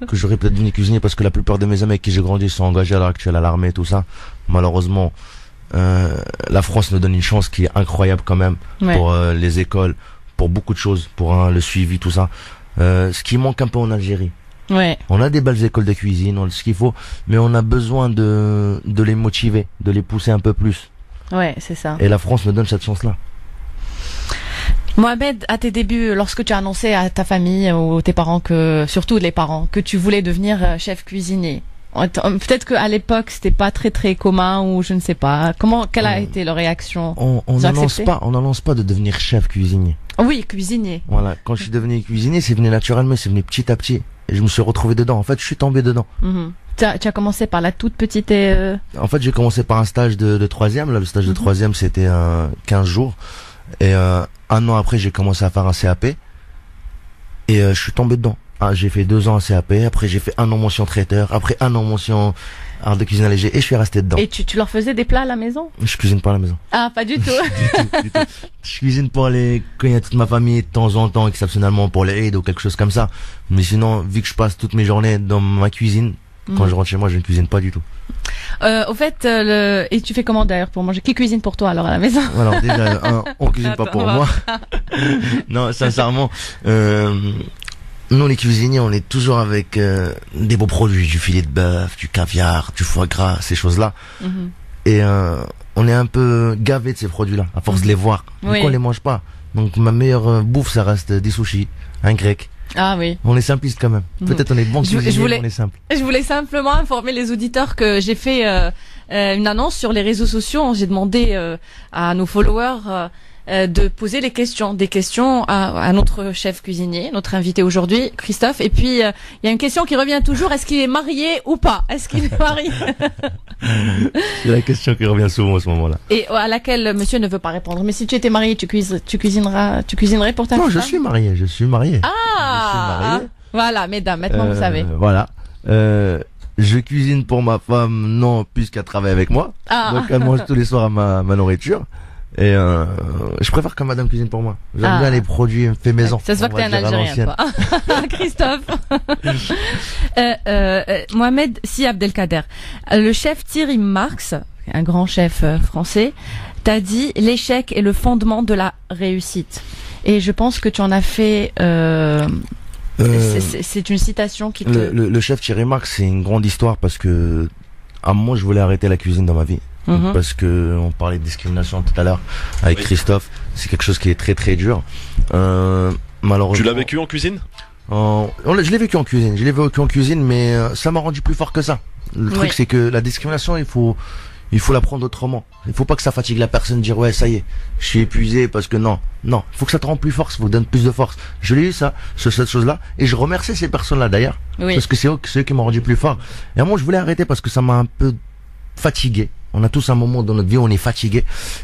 que j'aurais peut-être devenu cuisinier parce que la plupart de mes amis avec qui j'ai grandi sont engagés à l'heure actuelle à l'armée et tout ça. Malheureusement, la France nous donne une chance qui est incroyable quand même pour les écoles, pour beaucoup de choses, pour le suivi, tout ça. Ce qui manque un peu en Algérie. On a des belles écoles de cuisine, on a ce qu'il faut, mais on a besoin de les motiver, de les pousser un peu plus. Ouais, c'est ça. Et la France nous donne cette chance-là. Mohamed, à tes débuts, lorsque tu as annoncé à ta famille ou tes parents, surtout les parents, que tu voulais devenir chef cuisinier, peut-être qu'à l'époque c'était pas très très commun ou je ne sais pas. Quelle a été leur réaction? On n'annonce pas de devenir chef cuisinier. Oui, cuisinier. Voilà, quand je suis devenu cuisinier, c'est venu naturellement, c'est venu petit à petit. Et je me suis retrouvé dedans. En fait, je suis tombé dedans. Tu as commencé par la toute petite En fait, j'ai commencé par un stage de 3e. Là, le stage de 3e, c'était 15 jours. Et un an après, j'ai commencé à faire un CAP. Et je suis tombé dedans. J'ai fait 2 ans en CAP. Après, j'ai fait 1 an mention traiteur. Après, 1 an mention art de cuisine allégée. Et je suis resté dedans. Et tu leur faisais des plats à la maison? Je cuisine pas à la maison. Ah, pas du tout. du tout. Je cuisine pour quand il y a toute ma famille, de temps en temps, exceptionnellement pour les Eid ou quelque chose comme ça. Mais sinon, vu que je passe toutes mes journées dans ma cuisine, quand je rentre chez moi, je ne cuisine pas du tout. Au fait, et tu fais comment d'ailleurs pour manger? Qui cuisine pour toi alors à la maison? Alors déjà, on cuisine pas pour moi. Non, sincèrement, nous les cuisiniers, on est toujours avec des beaux produits, du filet de bœuf, du caviar, du foie gras, ces choses-là. Et on est un peu gavé de ces produits-là, à force de les voir. Du coup, on les mange pas. Donc ma meilleure bouffe, ça reste des sushis, un grec. Ah oui. On est simpliste quand même. Peut-être on est bon cuisinier, mais on est simple. Je voulais simplement informer les auditeurs que j'ai fait une annonce sur les réseaux sociaux. J'ai demandé à nos followers de poser des questions à notre chef cuisinier, notre invité aujourd'hui, Christophe. Et puis il y a une question qui revient toujours, est-ce qu'il est marié ou pas? Est-ce qu'il est marié? C'est la question qui revient souvent à ce moment-là. Et à laquelle monsieur ne veut pas répondre. Mais si tu étais marié, tu cuisinerais pour ta femme? Non, je suis marié. Ah, je suis marié. Voilà, mesdames, maintenant vous savez. Voilà. Je cuisine pour ma femme, non, puisqu'elle travaille avec moi. Donc elle mange tous les soirs ma nourriture. Et je préfère que madame cuisine pour moi. J'aime bien les produits faits maison. Ça se voit que t'es un Algérien, toi. Christophe. Mohamed Si Abdelkader. Le chef Thierry Marx, un grand chef français, t'a dit l'échec est le fondement de la réussite. Et je pense que tu en as fait... c'est une citation qui te... Le chef Thierry Marx, c'est une grande histoire parce que à un moment, je voulais arrêter la cuisine dans ma vie. Parce que on parlait de discrimination tout à l'heure avec Christophe. C'est quelque chose qui est très très dur. Malheureusement. Tu l'as vécu en cuisine? Je l'ai vécu en cuisine. Je l'ai vécu en cuisine, mais ça m'a rendu plus fort que ça. Le truc, c'est que la discrimination, il faut la prendre autrement. Il faut pas que ça fatigue la personne, dire ouais, ça y est, je suis épuisé parce que non. Il faut que ça te rende plus fort, ça vous donne plus de force. Je l'ai eu cette chose-là, et je remercie ces personnes-là d'ailleurs, parce que c'est eux qui m'ont rendu plus fort. Et à un moment, je voulais arrêter parce que ça m'a un peu fatigué. On a tous un moment dans notre vie où on est fatigué.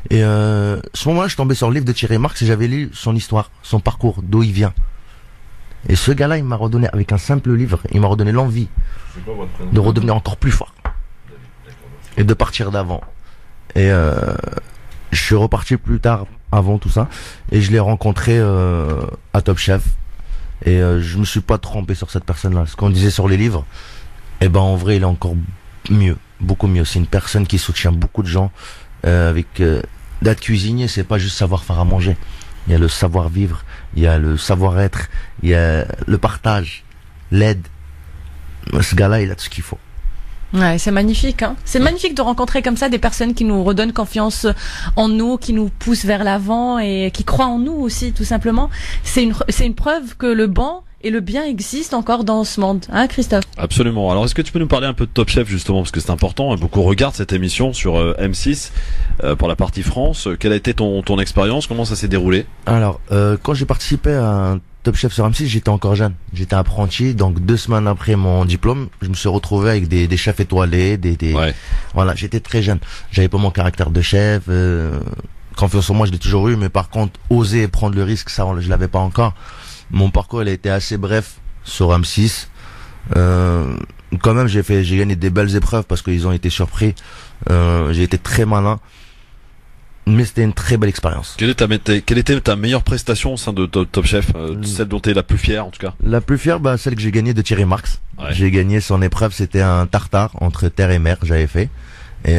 Et ce moment-là, je suis tombé sur le livre de Thierry Marx et j'avais lu son histoire, son parcours, d'où il vient. Et ce gars-là, il m'a redonné, avec un simple livre, il m'a redonné l'envie de redevenir encore plus fort. Et de partir d'avant. Et je suis reparti plus tard, avant tout ça, et je l'ai rencontré à Top Chef. Et je me suis pas trompé sur cette personne-là. Ce qu'on disait sur les livres, en vrai, il est encore mieux, beaucoup mieux. C'est une personne qui soutient beaucoup de gens. D'être cuisinier, c'est pas juste savoir faire à manger. Il y a le savoir-vivre, il y a le savoir-être, il y a le partage, l'aide. Ce gars-là, il a tout ce qu'il faut. Ouais, c'est magnifique, hein. C'est magnifique de rencontrer comme ça des personnes qui nous redonnent confiance en nous, qui nous poussent vers l'avant et qui croient en nous aussi, tout simplement. C'est une preuve que le bon et le bien existent encore dans ce monde, hein, Christophe? Absolument. Alors, est-ce que tu peux nous parler un peu de Top Chef, justement, parce que c'est important, beaucoup regardent cette émission sur M6, pour la partie France. Quelle a été ton expérience? Comment ça s'est déroulé? Alors, quand j'ai participé à un Top Chef sur M6, j'étais encore jeune. J'étais apprenti, donc 2 semaines après mon diplôme, je me suis retrouvé avec des chefs étoilés, voilà, j'étais très jeune. J'avais pas mon caractère de chef, confiance en moi, je l'ai toujours eu, mais par contre, oser prendre le risque, ça, je l'avais pas encore. Mon parcours, il a été assez bref sur M6. Quand même, j'ai gagné des belles épreuves parce qu'ils ont été surpris. J'ai été très malin. Mais c'était une très belle expérience. Quelle était ta meilleure prestation au sein de Top Chef, celle dont tu es la plus fière en tout cas? La plus fière, celle que j'ai gagnée de Thierry Marx. Ouais. J'ai gagné son épreuve, c'était un tartare entre terre et mer, j'avais fait. Et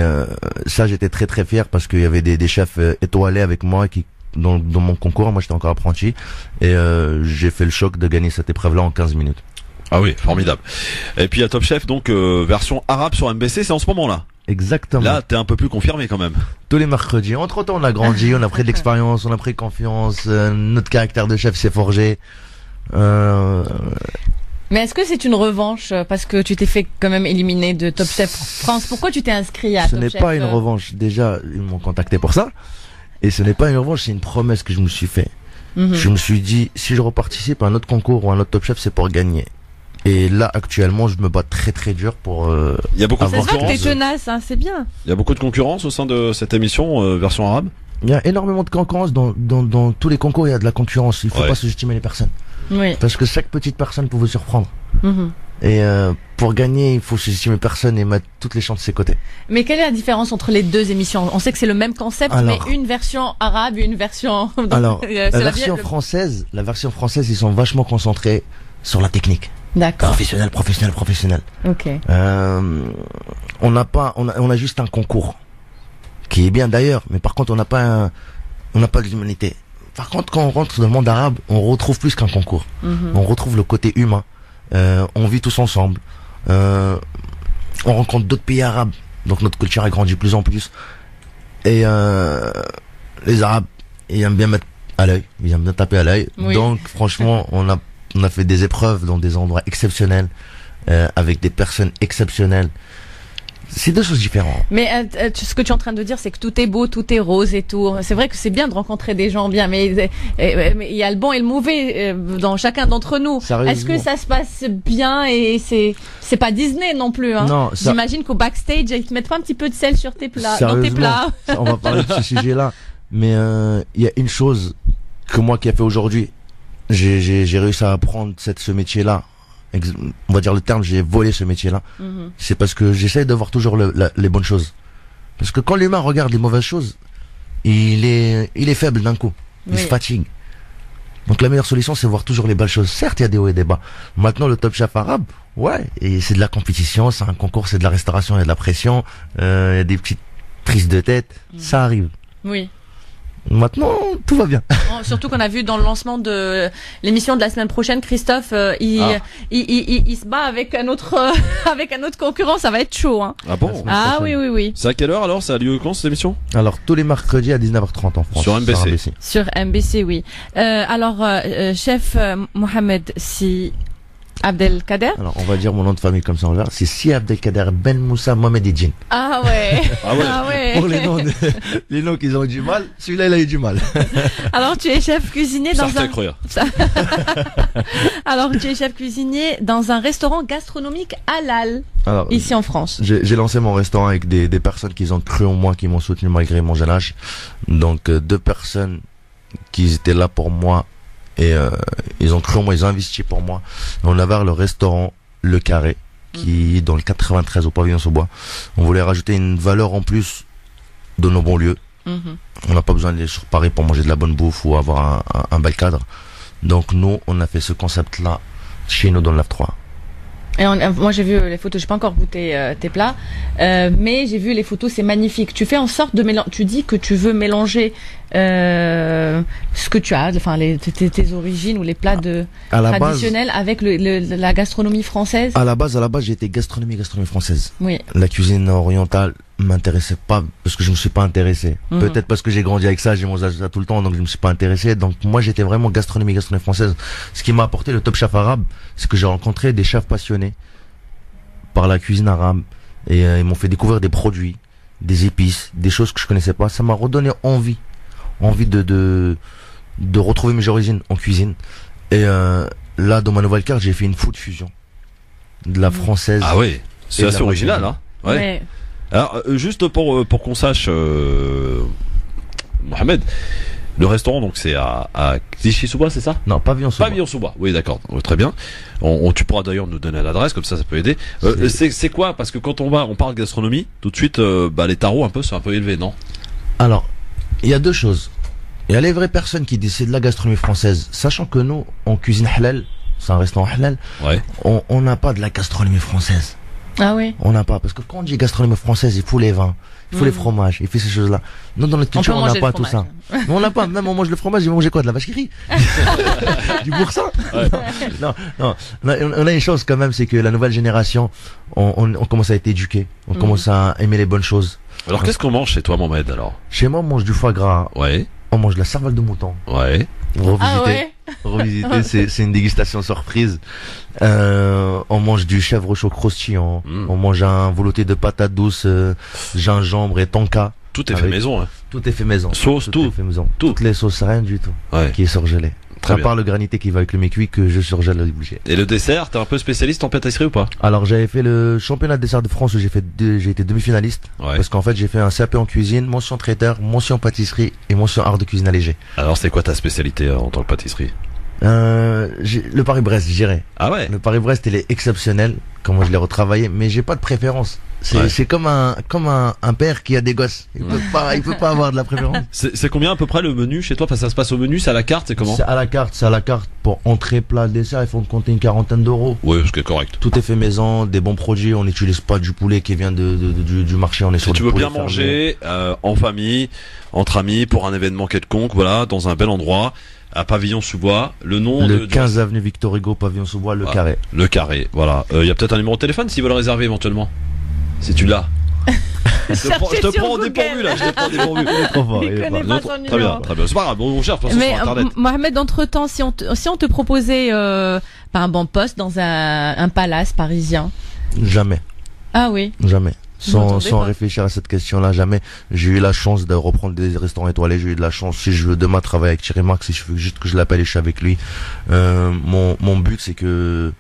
ça, j'étais très très fier parce qu'il y avait des chefs étoilés avec moi dans mon concours. Moi, j'étais encore apprenti et j'ai fait le choc de gagner cette épreuve-là en 15 minutes. Ah oui, formidable. Et puis à Top Chef, donc version arabe sur MBC, c'est en ce moment-là. Exactement. Là, t'es un peu plus confirmé quand même. Tous les mercredis. Entre-temps, on a grandi, on a pris de l'expérience, on a pris confiance, notre caractère de chef s'est forgé. Mais est-ce que c'est une revanche parce que tu t'es fait quand même éliminer de Top Chef France? Pourquoi tu t'es inscrit à Top Chef? Ce n'est pas une revanche. Déjà, ils m'ont contacté pour ça. Et ce n'est pas une revanche, c'est une promesse que je me suis fait. Je me suis dit, si je reparticipe à un autre concours ou à un autre Top Chef, c'est pour gagner. Et là, actuellement, je me bats très très dur pour il y a beaucoup de concurrence. C'est vrai que t'es tenace, hein, c'est bien. Il y a beaucoup de concurrence au sein de cette émission version arabe. Il y a énormément de concurrence dans tous les concours. Il y a de la concurrence. Il faut pas sous-estimer les personnes. Oui. Parce que chaque petite personne peut vous surprendre. Et pour gagner, il faut sous-estimer personne et mettre toutes les chances de ses côtés. Mais quelle est la différence entre les deux émissions? On sait que c'est le même concept, mais une version arabe et une version. Alors, la version française, ils sont vachement concentrés sur la technique. D'accord. Professionnel. Ok. On a juste un concours qui est bien d'ailleurs, mais par contre on n'a pas de l'humanité. Par contre, quand on rentre dans le monde arabe, on retrouve plus qu'un concours. On retrouve le côté humain. On vit tous ensemble. On rencontre d'autres pays arabes, donc notre culture a grandi de plus en plus. Et les Arabes, ils aiment bien mettre à l'œil, ils aiment bien taper à l'œil. Oui. Donc franchement, on a fait des épreuves dans des endroits exceptionnels, avec des personnes exceptionnelles. C'est deux choses différentes. Mais ce que tu es en train de dire, c'est que tout est beau, tout est rose et tout. C'est vrai que c'est bien de rencontrer des gens bien, mais il y a le bon et le mauvais dans chacun d'entre nous. Est-ce que ça se passe bien et c'est pas Disney non plus, hein? Non. J'imagine qu'au backstage, ils te mettent pas un petit peu de sel sur tes plats, dans tes plats. On va parler de ce sujet-là. Mais il y a une chose que moi qui ai fait aujourd'hui. J'ai réussi à apprendre ce métier-là. On va dire le terme, j'ai volé ce métier-là. C'est parce que j'essaie de voir toujours les bonnes choses. Parce que quand l'humain regarde les mauvaises choses, il est faible d'un coup. Il se fatigue. Donc la meilleure solution, c'est voir toujours les belles choses. Certes, il y a des hauts et des bas. Maintenant, le Top Chef arabe, ouais, et c'est de la compétition, c'est un concours, c'est de la restauration, il y a de la pression, il y a des petites prises de tête, ça arrive. Oui. Maintenant, tout va bien. Surtout qu'on a vu dans le lancement de l'émission de la semaine prochaine, Christophe, il se bat avec un autre, avec un autre concurrent, ça va être chaud, hein. Ah bon? Ah oui. C'est à quelle heure alors? Ça a lieu quand cette émission? Alors, tous les mercredis à 19h30 en France. Sur MBC. Sur MBC, oui. Alors, chef Mohamed, si Abdelkader. Alors, on va dire mon nom de famille comme ça, on verra. C'est Si Abdelkader Ben Moussa Mohamed Edjin. Ah ouais. Ah ouais. Pour les noms qu'ils ont eu du mal, celui-là, il a eu du mal. Alors, tu es chef cuisinier dans un... Ça. Alors, tu es chef cuisinier dans un restaurant gastronomique halal. Alors, ici en France. J'ai lancé mon restaurant avec des personnes qui ont cru en moi, qui m'ont soutenu malgré mon jeune âge. Donc, 2 personnes qui étaient là pour moi. Et ils ont cru en moi, ils ont investi pour moi. On avait le restaurant Le Carré, qui est dans le 93 au pavillon sous bois. On voulait rajouter une valeur en plus de nos bons lieux. On n'a pas besoin d'aller sur Paris pour manger de la bonne bouffe ou avoir un bel cadre. Donc nous, on a fait ce concept-là chez nous dans le 9-3. Et moi j'ai vu les photos, j'ai pas encore goûté tes plats, mais j'ai vu les photos, c'est magnifique. Tu fais en sorte de mélanger, tu dis que tu veux mélanger ce que tu as, enfin tes origines ou les plats traditionnels avec la gastronomie française. À la base j'étais gastronomie française. Oui. La cuisine orientale m'intéressait pas parce que je me suis pas intéressé. Peut-être parce que j'ai grandi avec ça, j'ai mangé ça tout le temps, donc je me suis pas intéressé. Donc moi j'étais vraiment gastronomie française. Ce qui m'a apporté le Top Chef arabe, c'est que j'ai rencontré des chefs passionnés par la cuisine arabe et ils m'ont fait découvrir des produits, des épices, des choses que je connaissais pas. Ça m'a redonné envie de retrouver mes origines en cuisine. Et là dans ma nouvelle carte, j'ai fait une food fusion de la française. Ah oui, c'est assez original, hein. Ouais. Alors, juste pour qu'on sache, Mohamed, le restaurant, donc, c'est à Clichy-sous-Bois, c'est ça? Non, Pavillon-sous-Bois. Pavillon-sous-Bois, oui, d'accord. Très bien. Tu pourras d'ailleurs nous donner l'adresse, comme ça peut aider. C'est quoi? Parce que quand on parle gastronomie, tout de suite, les tarots, c'est un peu élevé, non? Alors, il y a 2 choses. Il y a les vraies personnes qui disent c'est de la gastronomie française, sachant que nous, on cuisine halal, c'est un restaurant halal, on n'a pas de la gastronomie française. Ah oui. On n'a pas, parce que quand on dit gastronomie française, il faut les vins, il faut les fromages, il faut ces choses-là. Nous, dans notre culture, on n'a pas tout ça. On n'a pas, même on mange le fromage, ils vont manger quoi? De la vache qui rit? Du boursin? Non. On a une chose quand même, c'est que la nouvelle génération, on commence à être éduqué, on commence à aimer les bonnes choses. Alors qu'est-ce qu'on mange chez toi, Mohamed, alors? Chez moi, on mange du foie gras. Ouais. On mange de la cervelle de mouton. Ouais. Revisiter, c'est une dégustation surprise. On mange du chèvre chaud croustillant. On mange un velouté de patates douces, gingembre et tonka. Tout est fait maison, hein. Tout est fait maison. Sauce, tout. Est fait maison. Toutes les sauces, rien du tout. Qui est surgelé. À part le granité qui va avec le mécuit que je surgèle obligé. Et le dessert, t'es un peu spécialiste en pâtisserie ou pas? Alors j'avais fait le championnat de dessert de France où j'ai été demi-finaliste. Parce qu'en fait j'ai fait un CAP en cuisine, mention traiteur, mention pâtisserie et mention art de cuisine allégée. Alors c'est quoi ta spécialité en tant que pâtisserie? Le Paris-Brest, je dirais. Ah ouais? Le Paris-Brest, il est exceptionnel. Comment je l'ai retravaillé, mais j'ai pas de préférence. C'est comme un père qui a des gosses. Il peut pas avoir de la préférence. C'est combien à peu près le menu chez toi? Enfin, ça se passe au menu, c'est à la carte, c'est comment? C'est à la carte. Pour entrée, plat, dessert, il faut compter une 40aine d'euros. Oui, ce qui est correct. Tout est fait maison, des bons produits. On n'utilise pas du poulet qui vient du marché. On est sur si tu veux bien manger en famille, entre amis, pour un événement quelconque, voilà, dans un bel endroit. À Pavillon-sous-Bois, le nom le 15 avenue Victor Hugo, Pavillon-sous-Bois, Le Carré. Le Carré, voilà. Il y a peut-être un numéro de téléphone s'ils veulent réserver éventuellement. Si tu l'as. Je te prends au dépourvu là, je te prends au dépourvu. Il connaît pas son numéro. Très bien, c'est pas grave, on cherche sur internet. Mohamed, entre temps, si on te proposait un bon poste dans un palace parisien. Jamais. Ah oui. Jamais. Sans réfléchir à cette question-là, jamais. J'ai eu la chance de reprendre des restaurants étoilés. J'ai eu de la chance. Si je veux demain travailler avec Thierry Marx, si je veux juste que je l'appelle et je suis avec lui, mon but c'est que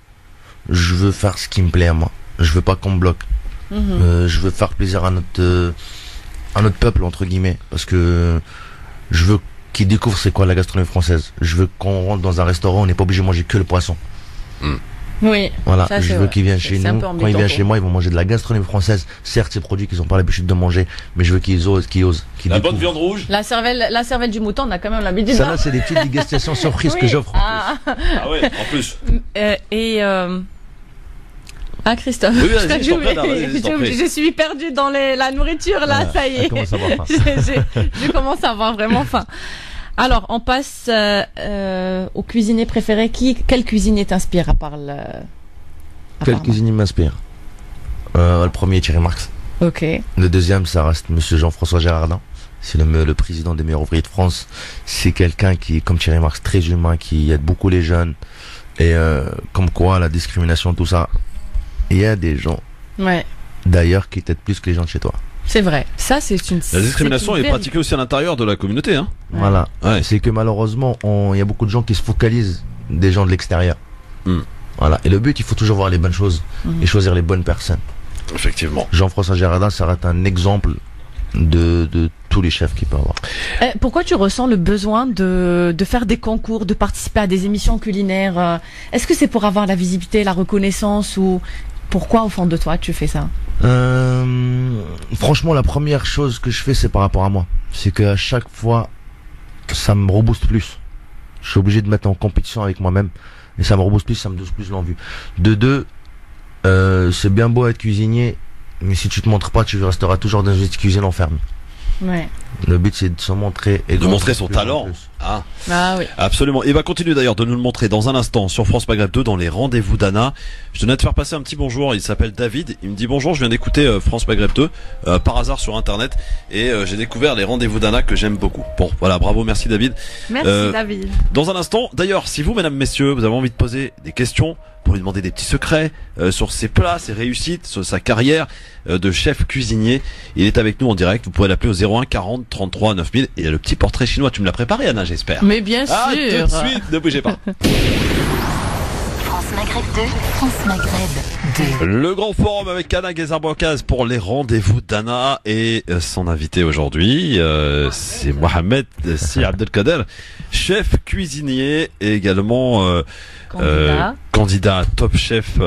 je veux faire ce qui me plaît à moi. Je veux pas qu'on me bloque. Je veux faire plaisir à notre peuple entre guillemets, parce que je veux qu'ils découvrent c'est quoi la gastronomie française. Je veux qu'on rentre dans un restaurant, on n'est pas obligé de manger que le poisson. Oui. Voilà, je veux qu'ils viennent chez nous. Quand ils viennent chez moi, ils vont manger de la gastronomie française. Certes, c'est produits qu'ils n'ont pas l'habitude de manger, mais je veux qu'ils osent. La bonne viande rouge. La cervelle du mouton, on a quand même l'habitude. Ça là, c'est des petites dégustations surprises que j'offre. Ah ouais, en plus. Christophe. Oui, je suis perdue dans la nourriture là, ça y est. Je commence à avoir vraiment faim. Alors, on passe au cuisinier préféré. Quel cuisinier t'inspire à part le... Quel cuisinier m'inspire? Le premier, Thierry Marx. Ok. Le deuxième, ça reste Monsieur Jean-François Gérardin. C'est le président des meilleurs ouvriers de France. C'est quelqu'un qui, comme Thierry Marx, très humain, qui aide beaucoup les jeunes. Et comme quoi, la discrimination, tout ça. Il y a des gens, d'ailleurs, qui t'aident plus que les gens de chez toi. C'est vrai. Ça, c'est une. La discrimination est pratiquée aussi à l'intérieur de la communauté, hein. Voilà. Ouais. C'est que malheureusement, il y a beaucoup de gens qui se focalisent des gens de l'extérieur. Voilà. Et le but, il faut toujours voir les bonnes choses et choisir les bonnes personnes. Effectivement. Jean-François Gérardin, ça reste un exemple de tous les chefs qu'il peut avoir. Pourquoi tu ressens le besoin de faire des concours, de participer à des émissions culinaires? Est-ce que c'est pour avoir la visibilité, la reconnaissance, ou pourquoi au fond de toi tu fais ça? Franchement, la première chose que je fais, c'est par rapport à moi. C'est qu'à chaque fois, ça me rebooste plus. Je suis obligé de mettre en compétition avec moi-même. Et ça me rebooste plus, ça me donne plus l'envie. De deux, c'est bien beau être cuisinier, mais si tu te montres pas, tu resteras toujours dans une cuisine enfermée. Ouais. Le but, c'est de se montrer et de montrer son talent. Ah oui. Absolument. Il va continuer d'ailleurs de nous le montrer dans un instant sur France Maghreb 2 dans les rendez-vous d'Anna. Je tenais à te faire passer un petit bonjour. Il s'appelle David. Il me dit bonjour, je viens d'écouter France Maghreb 2 par hasard sur internet et j'ai découvert les rendez-vous d'Anna que j'aime beaucoup. Bon, voilà, bravo, merci David. Merci David. Dans un instant, d'ailleurs, si vous, mesdames, messieurs, vous avez envie de poser des questions pour lui demander des petits secrets sur ses plats, ses réussites, sur sa carrière de chef cuisinier, il est avec nous en direct. Vous pouvez l'appeler au 01 40 33 9000 et il y a le petit portrait chinois. Tu me l'as préparé, Anna, j'espère. Mais bien sûr. Tout de suite, ne bougez pas. France Maghreb 2, France Maghreb 2. Le grand forum avec Anna Guézard-Bocaz pour les rendez-vous d'Anna et son invité aujourd'hui, c'est Mohamed Si Abdelkader, chef cuisinier et également candidat Top Chef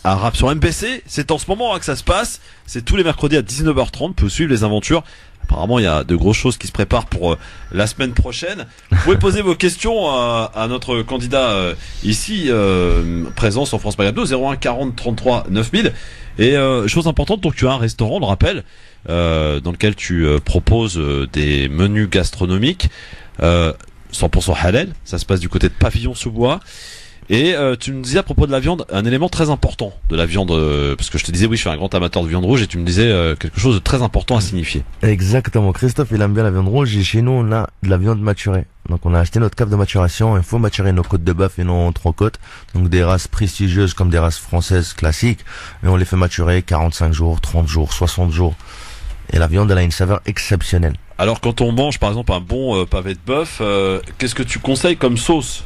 arabe sur MPC. C'est en ce moment que ça se passe. C'est tous les mercredis à 19h30. Vous pouvez suivre les aventures. Apparemment, il y a de grosses choses qui se préparent pour la semaine prochaine. Vous pouvez poser vos questions à notre candidat ici présent sur France Maghreb 2, 01 40 33 9000. Et chose importante, donc tu as un restaurant, on le rappelle, dans lequel tu proposes des menus gastronomiques 100% halal. Ça se passe du côté de Pavillon-sous-Bois. Et tu me disais à propos de la viande, un élément très important de la viande, parce que je te disais oui, je suis un grand amateur de viande rouge, et tu me disais quelque chose de très important à signifier. Exactement, Christophe il aime bien la viande rouge, et chez nous on a de la viande maturée. Donc on a acheté notre cave de maturation, il faut maturer nos côtes de bœuf et nos entrecôtes, donc des races prestigieuses comme des races françaises classiques, et on les fait maturer 45 jours, 30 jours, 60 jours. Et la viande elle a une saveur exceptionnelle. Alors quand on mange par exemple un bon pavé de bœuf, qu'est-ce que tu conseilles comme sauce?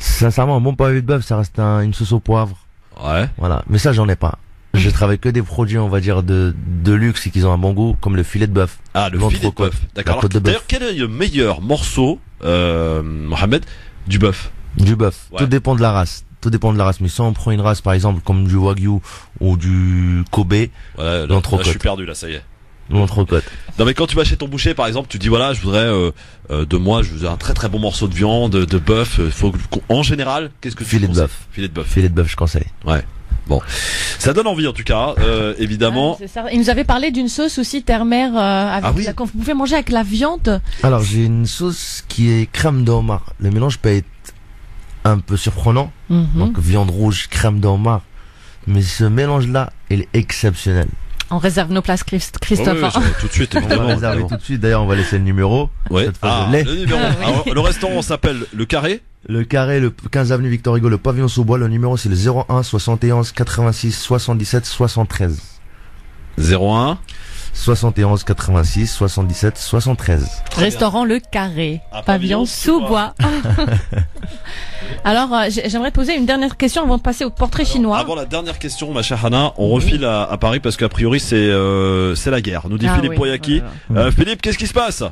Sincèrement, un bon pavé de bœuf, ça reste une sauce au poivre. Ouais. Voilà. Mais ça, j'en ai pas. Je travaille que des produits, on va dire, de luxe et qu'ils ont un bon goût, comme le filet de bœuf. Ah, le filet de bœuf. D'accord. D'ailleurs, quel est le meilleur morceau, Mohamed, du bœuf? Du bœuf. Ouais. Tout dépend de la race. Tout dépend de la race. Mais si on prend une race, par exemple, comme du Wagyu ou du Kobe, là, je suis perdu, là, ça y est. L'entrecôte. Non mais quand tu vas chez ton boucher par exemple, tu dis voilà, je voudrais je voudrais un très très bon morceau de viande, de bœuf. En général, qu'est-ce que tu filet de bœuf. Filet de bœuf. Filet de bœuf, je conseille. Ouais. Bon, ça donne envie en tout cas, évidemment. C'est ça. Il nous avait parlé d'une sauce aussi terre-mer qu'on pouvait manger avec la viande. Alors j'ai une sauce qui est crème de homard. Le mélange peut être un peu surprenant. Donc viande rouge, crème de homard. Mais ce mélange-là, il est exceptionnel. On réserve nos places, Christophe. Oui, tout de suite, évidemment. On va réserver tout de suite. D'ailleurs, on va laisser le numéro. Ouais. Le numéro. Alors, le restaurant s'appelle Le Carré. Le Carré, le 15 avenue Victor Hugo, le pavillon sous bois. Le numéro, c'est le 01 71 86 77 73. 01 71 86 77 73. Restaurant Le Carré, pavillon sous bois. Alors, j'aimerais te poser une dernière question avant de passer au portrait chinois. Avant la dernière question, ma chère Hannah, on refile à Paris parce qu'a priori c'est la guerre. Nous dit Philippe Poyaki. Philippe, qu'est-ce qui se passe?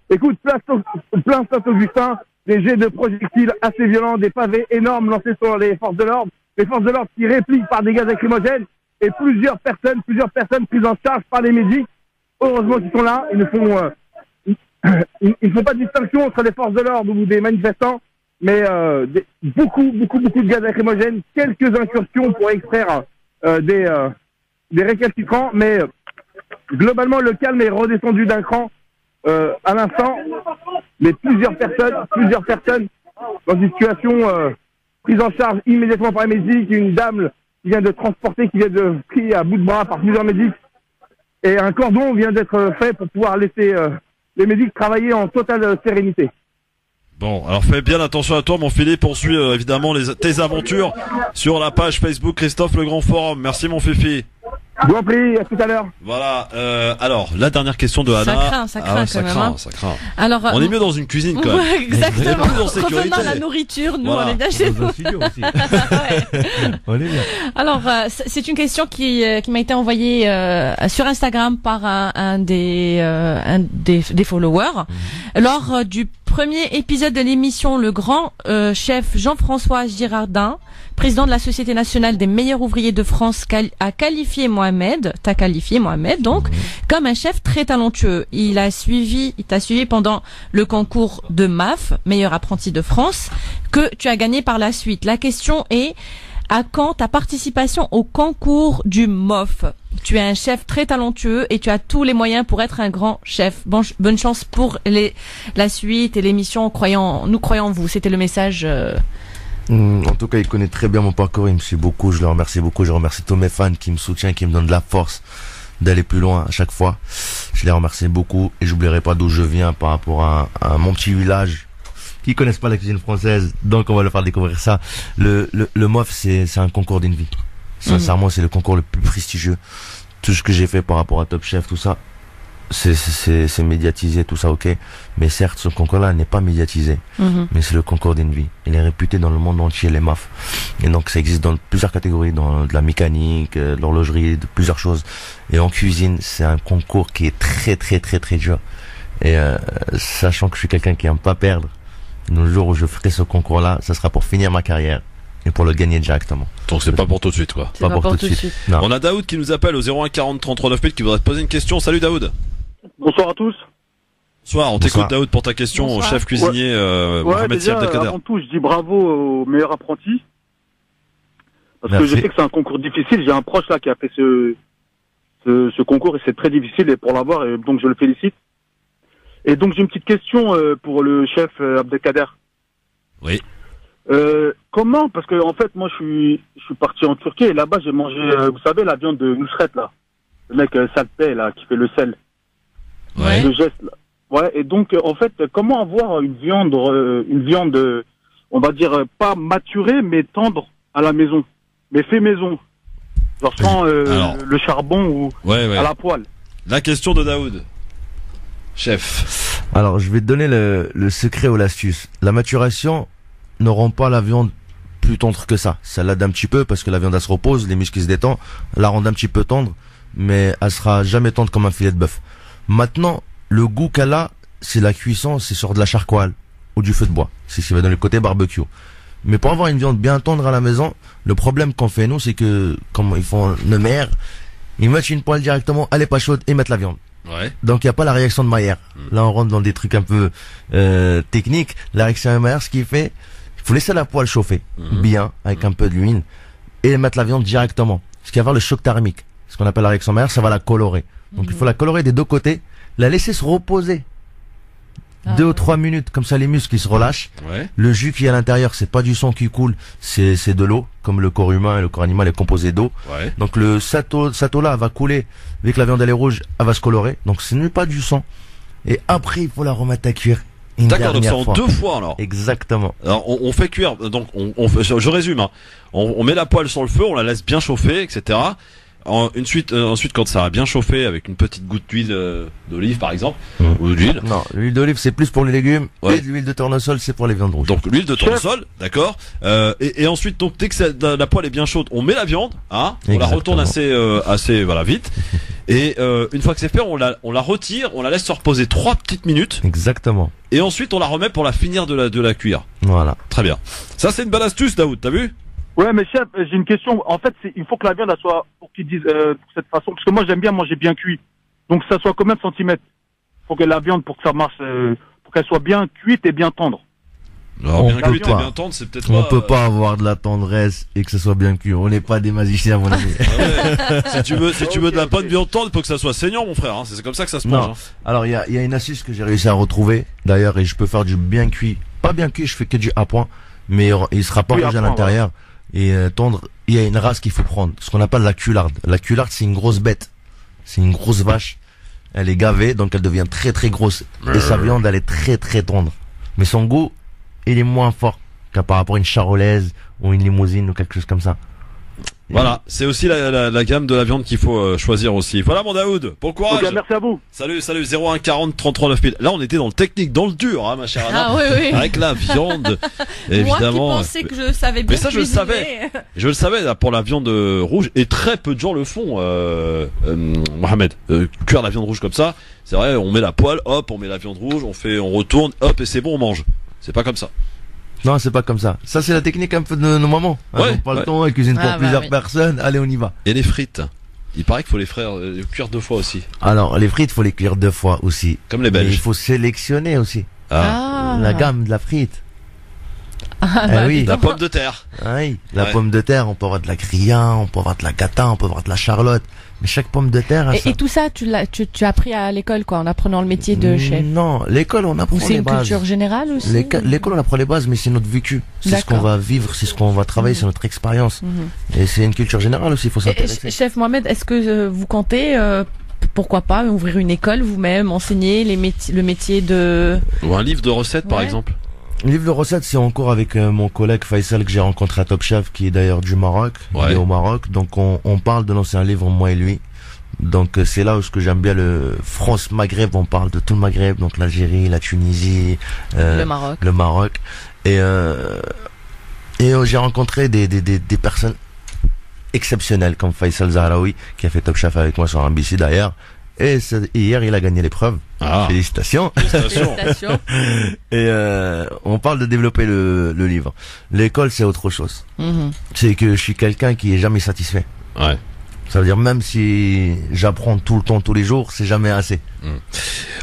Écoute, plein Saint-Augustin, des jets de projectiles assez violents, des pavés énormes lancés sur les forces de l'ordre. les forces de l'ordre qui répliquent par des gaz lacrymogènes et plusieurs personnes prises en charge par les médics. Heureusement qu'ils sont là, ils ne font pas de distinction entre les forces de l'ordre ou des manifestants, mais beaucoup de gaz lacrymogènes, quelques incursions pour extraire des récalcitrants, mais globalement le calme est redescendu d'un cran à l'instant, mais plusieurs personnes dans une situation prise en charge immédiatement par les médics, une dame qui vient de transporter, qui vient de pris à bout de bras par plusieurs médics, et un cordon vient d'être fait pour pouvoir laisser les médics travailler en totale sérénité. Bon, alors fais bien attention à toi, mon Philippe. On suit évidemment tes aventures sur la page Facebook Christophe Le Grand Forum. Merci, mon Fifi. Je vous en prie, à tout à l'heure. Voilà. Alors, la dernière question de Anna. Ça craint. Alors, on est mieux dans une cuisine quand même. Ouais, exactement. Revenons à la nourriture, nous voilà. on est bien chez nous. Aussi. On est bien. Alors, c'est une question qui m'a été envoyée sur Instagram par un des followers. Lors du premier épisode de l'émission, le grand chef Jean-François Girardin, président de la Société nationale des meilleurs ouvriers de France, t'a qualifié Mohamed, donc, comme un chef très talentueux. Il t'a suivi pendant le concours de MAF, meilleur apprenti de France, que tu as gagné par la suite. La question est, à quand ta participation au concours du MOF? Tu es un chef très talentueux et tu as tous les moyens pour être un grand chef. Bonne chance pour la suite et l'émission. Nous croyons en vous. C'était le message. En tout cas, il connaît très bien mon parcours, il me suit beaucoup, je le remercie beaucoup, je remercie tous mes fans qui me soutiennent, qui me donnent de la force d'aller plus loin à chaque fois. Je les remercie beaucoup et j'oublierai pas d'où je viens par rapport à mon petit village qui connaissent pas la cuisine française, donc on va leur faire découvrir ça. Le MOF, c'est un concours d'une vie. Sincèrement, c'est le concours le plus prestigieux. Tout ce que j'ai fait par rapport à Top Chef, tout ça, c'est médiatisé, tout ça, ok. Mais certes, ce concours-là n'est pas médiatisé. Mais c'est le concours d'une vie. Il est réputé dans le monde entier, les MAF. Et donc, ça existe dans plusieurs catégories, dans de la mécanique, de l'horlogerie, de plusieurs choses. Et en cuisine, c'est un concours qui est très, très, très, très dur. Et sachant que je suis quelqu'un qui aime pas perdre, le jour où je ferai ce concours-là, ça sera pour finir ma carrière. Et pour le gagner directement. Donc c'est pas pour tout de suite, quoi. Pas pour tout de suite. Non. On a Daoud qui nous appelle au 01 40 33 9000 qui voudrait te poser une question. Salut Daoud. Bonsoir à tous. Bonsoir, on t'écoute Daoud pour ta question au chef cuisinier Mohamed Siab Delkader. Avant tout, je dis bravo au meilleur apprenti. Parce que je sais que c'est un concours difficile. J'ai un proche là qui a fait ce concours et c'est très difficile et pour l'avoir, et donc je le félicite. Et donc j'ai une petite question pour le chef Abdelkader. Oui. Comment, parce que en fait moi je suis parti en Turquie et là-bas j'ai mangé, vous savez, la viande de Nusret là, le mec Salpé là qui fait le sel, le geste là. Ouais, et donc en fait comment avoir une viande on va dire pas maturée mais tendre à la maison, mais fait maison, genre sans le charbon ou à la poêle. La question de Daoud, chef. Alors je vais te donner le secret ou l'astuce. La maturation ne rend pas la viande plus tendre que ça. Ça l'aide un petit peu parce que la viande elle se repose, les muscles se détendent, la rend un petit peu tendre, mais elle sera jamais tendre comme un filet de bœuf. Maintenant, le goût qu'elle a, c'est la cuisson, c'est sur de la charcoal ou du feu de bois. C'est ce qui va donner le côté barbecue. Mais pour avoir une viande bien tendre à la maison, le problème qu'on fait nous, c'est que, comme ils font le maire, ils mettent une poêle directement, elle est pas chaude et mettent la viande. Ouais. Donc il n'y a pas la réaction de Maillard. Là on rentre dans des trucs un peu techniques. La réaction de Maillard, ce qu'il fait, il faut laisser la poêle chauffer bien avec un peu d'huile et mettre la viande directement. Ce qui va avoir le choc thermique. Ce qu'on appelle la réaction Maillard, ça va la colorer. Donc il faut la colorer des deux côtés, la laisser se reposer 2 ou 3 minutes, comme ça les muscles ils se relâchent. Le jus qui est à l'intérieur, c'est pas du sang qui coule, c'est de l'eau, comme le corps humain et le corps animal est composé d'eau. Donc le sato là va couler, vu que la viande elle est rouge, elle va se colorer. Donc ce n'est pas du sang. Et après il faut la remettre à cuire. D'accord, donc c'est en 2 fois alors. Exactement. Alors on fait cuire, donc je résume, hein. On met la poêle sur le feu, on la laisse bien chauffer, etc. Ensuite, quand ça a bien chauffé, avec une petite goutte d'huile d'olive par exemple, ou d'huile. Non, l'huile d'olive c'est plus pour les légumes, et l'huile de tournesol c'est pour les viandes rouges. Donc l'huile de tournesol, d'accord. Et ensuite, donc dès que la poêle est bien chaude, on met la viande, hein, on la retourne assez voilà vite. Et une fois que c'est fait, on la retire, on la laisse se reposer 3 petites minutes. Exactement. Et ensuite on la remet pour la finir de la cuire. Voilà. Très bien. Ça c'est une bonne astuce, Daoud, t'as vu? Ouais, mais chef, j'ai une question. En fait, il faut que la viande, elle soit, pour qu'ils disent, pour cette façon, parce que moi, j'aime bien manger bien cuit. Donc, ça soit combien de centimètres? Pour que la viande, pour que ça marche, pour qu'elle soit bien cuite et bien tendre. Alors, bien cuite et bien tendre, c'est peut-être pas... On peut pas avoir de la tendresse et que ça soit bien cuit. On n'est pas des magiciens, mon ami. Ouais. Si tu veux de la bonne viande tendre, il faut que ça soit saignant, mon frère, hein. C'est comme ça que ça se mange, hein. Alors, il y a une astuce que j'ai réussi à retrouver, d'ailleurs, et je peux faire du bien cuit. Pas bien cuit, je fais que du à point, mais il sera pas rouge à l'intérieur. Et tendre, il y a une race qu'il faut prendre, ce qu'on appelle la cularde. La cularde, c'est une grosse bête, c'est une grosse vache. Elle est gavée, donc elle devient très très grosse. Et sa viande, elle est très très tendre. Mais son goût, il est moins fort qu'à par rapport à une charolaise ou une limousine ou quelque chose comme ça. Voilà, c'est aussi la gamme de la viande qu'il faut choisir aussi. Voilà mon Daoud, bon courage. Okay, merci à vous. Salut 01 40 33 9000. Là on était dans le technique, dans le dur, hein, ma chère Anna. Ah oui. Avec la viande, évidemment. Moi qui pensais que je savais bien. Mais ça je le savais. Je le savais là, pour la viande rouge, et très peu de gens le font. Mohamed, cuire la viande rouge comme ça, c'est vrai, on met la poêle, hop, on met la viande rouge, on retourne, hop, et c'est bon, on mange. C'est pas comme ça. Non, c'est pas comme ça. Ça, c'est la technique un peu de nos mamans. Ouais, on parle le temps, elle cuisine pour plusieurs personnes. Allez, on y va. Et les frites. Il paraît qu'il faut les cuire 2 fois aussi. Alors, les frites, faut les cuire 2 fois aussi. Comme les Belges. Mais il faut sélectionner aussi. La gamme de la frite. Oui. La pomme de terre. Oui. La pomme de terre, on peut avoir de la grilla, on peut avoir de la gata, on peut avoir de la charlotte. Mais chaque pomme de terre. Et tout ça, tu as appris à l'école, quoi, en apprenant le métier de chef? Non, l'école, on apprend les bases. C'est une culture générale aussi? L'école, on apprend les bases, mais c'est notre vécu. C'est ce qu'on va vivre, c'est ce qu'on va travailler, c'est notre expérience. Et c'est une culture générale aussi, il faut s'intéresser. Chef Mohamed, est-ce que vous comptez, pourquoi pas, ouvrir une école vous-même, enseigner le métier de... Ou un livre de recettes, par exemple? Le livre de recettes, c'est en cours avec mon collègue Faisal que j'ai rencontré à Top Chef, qui est d'ailleurs du Maroc. Il est au Maroc. Donc on parle de lancer un livre, moi et lui. Donc c'est là où ce que j'aime bien le France-Maghreb, on parle de tout le Maghreb, donc l'Algérie, la Tunisie, le Maroc. Et j'ai rencontré des personnes exceptionnelles comme Faisal Zahraoui, qui a fait Top Chef avec moi sur RMC d'ailleurs. Et hier, il a gagné l'épreuve. Félicitations. Et on parle de développer le livre. L'école, c'est autre chose. C'est que je suis quelqu'un qui est jamais satisfait. Ouais. Ça veut dire même si j'apprends tout le temps, tous les jours, c'est jamais assez.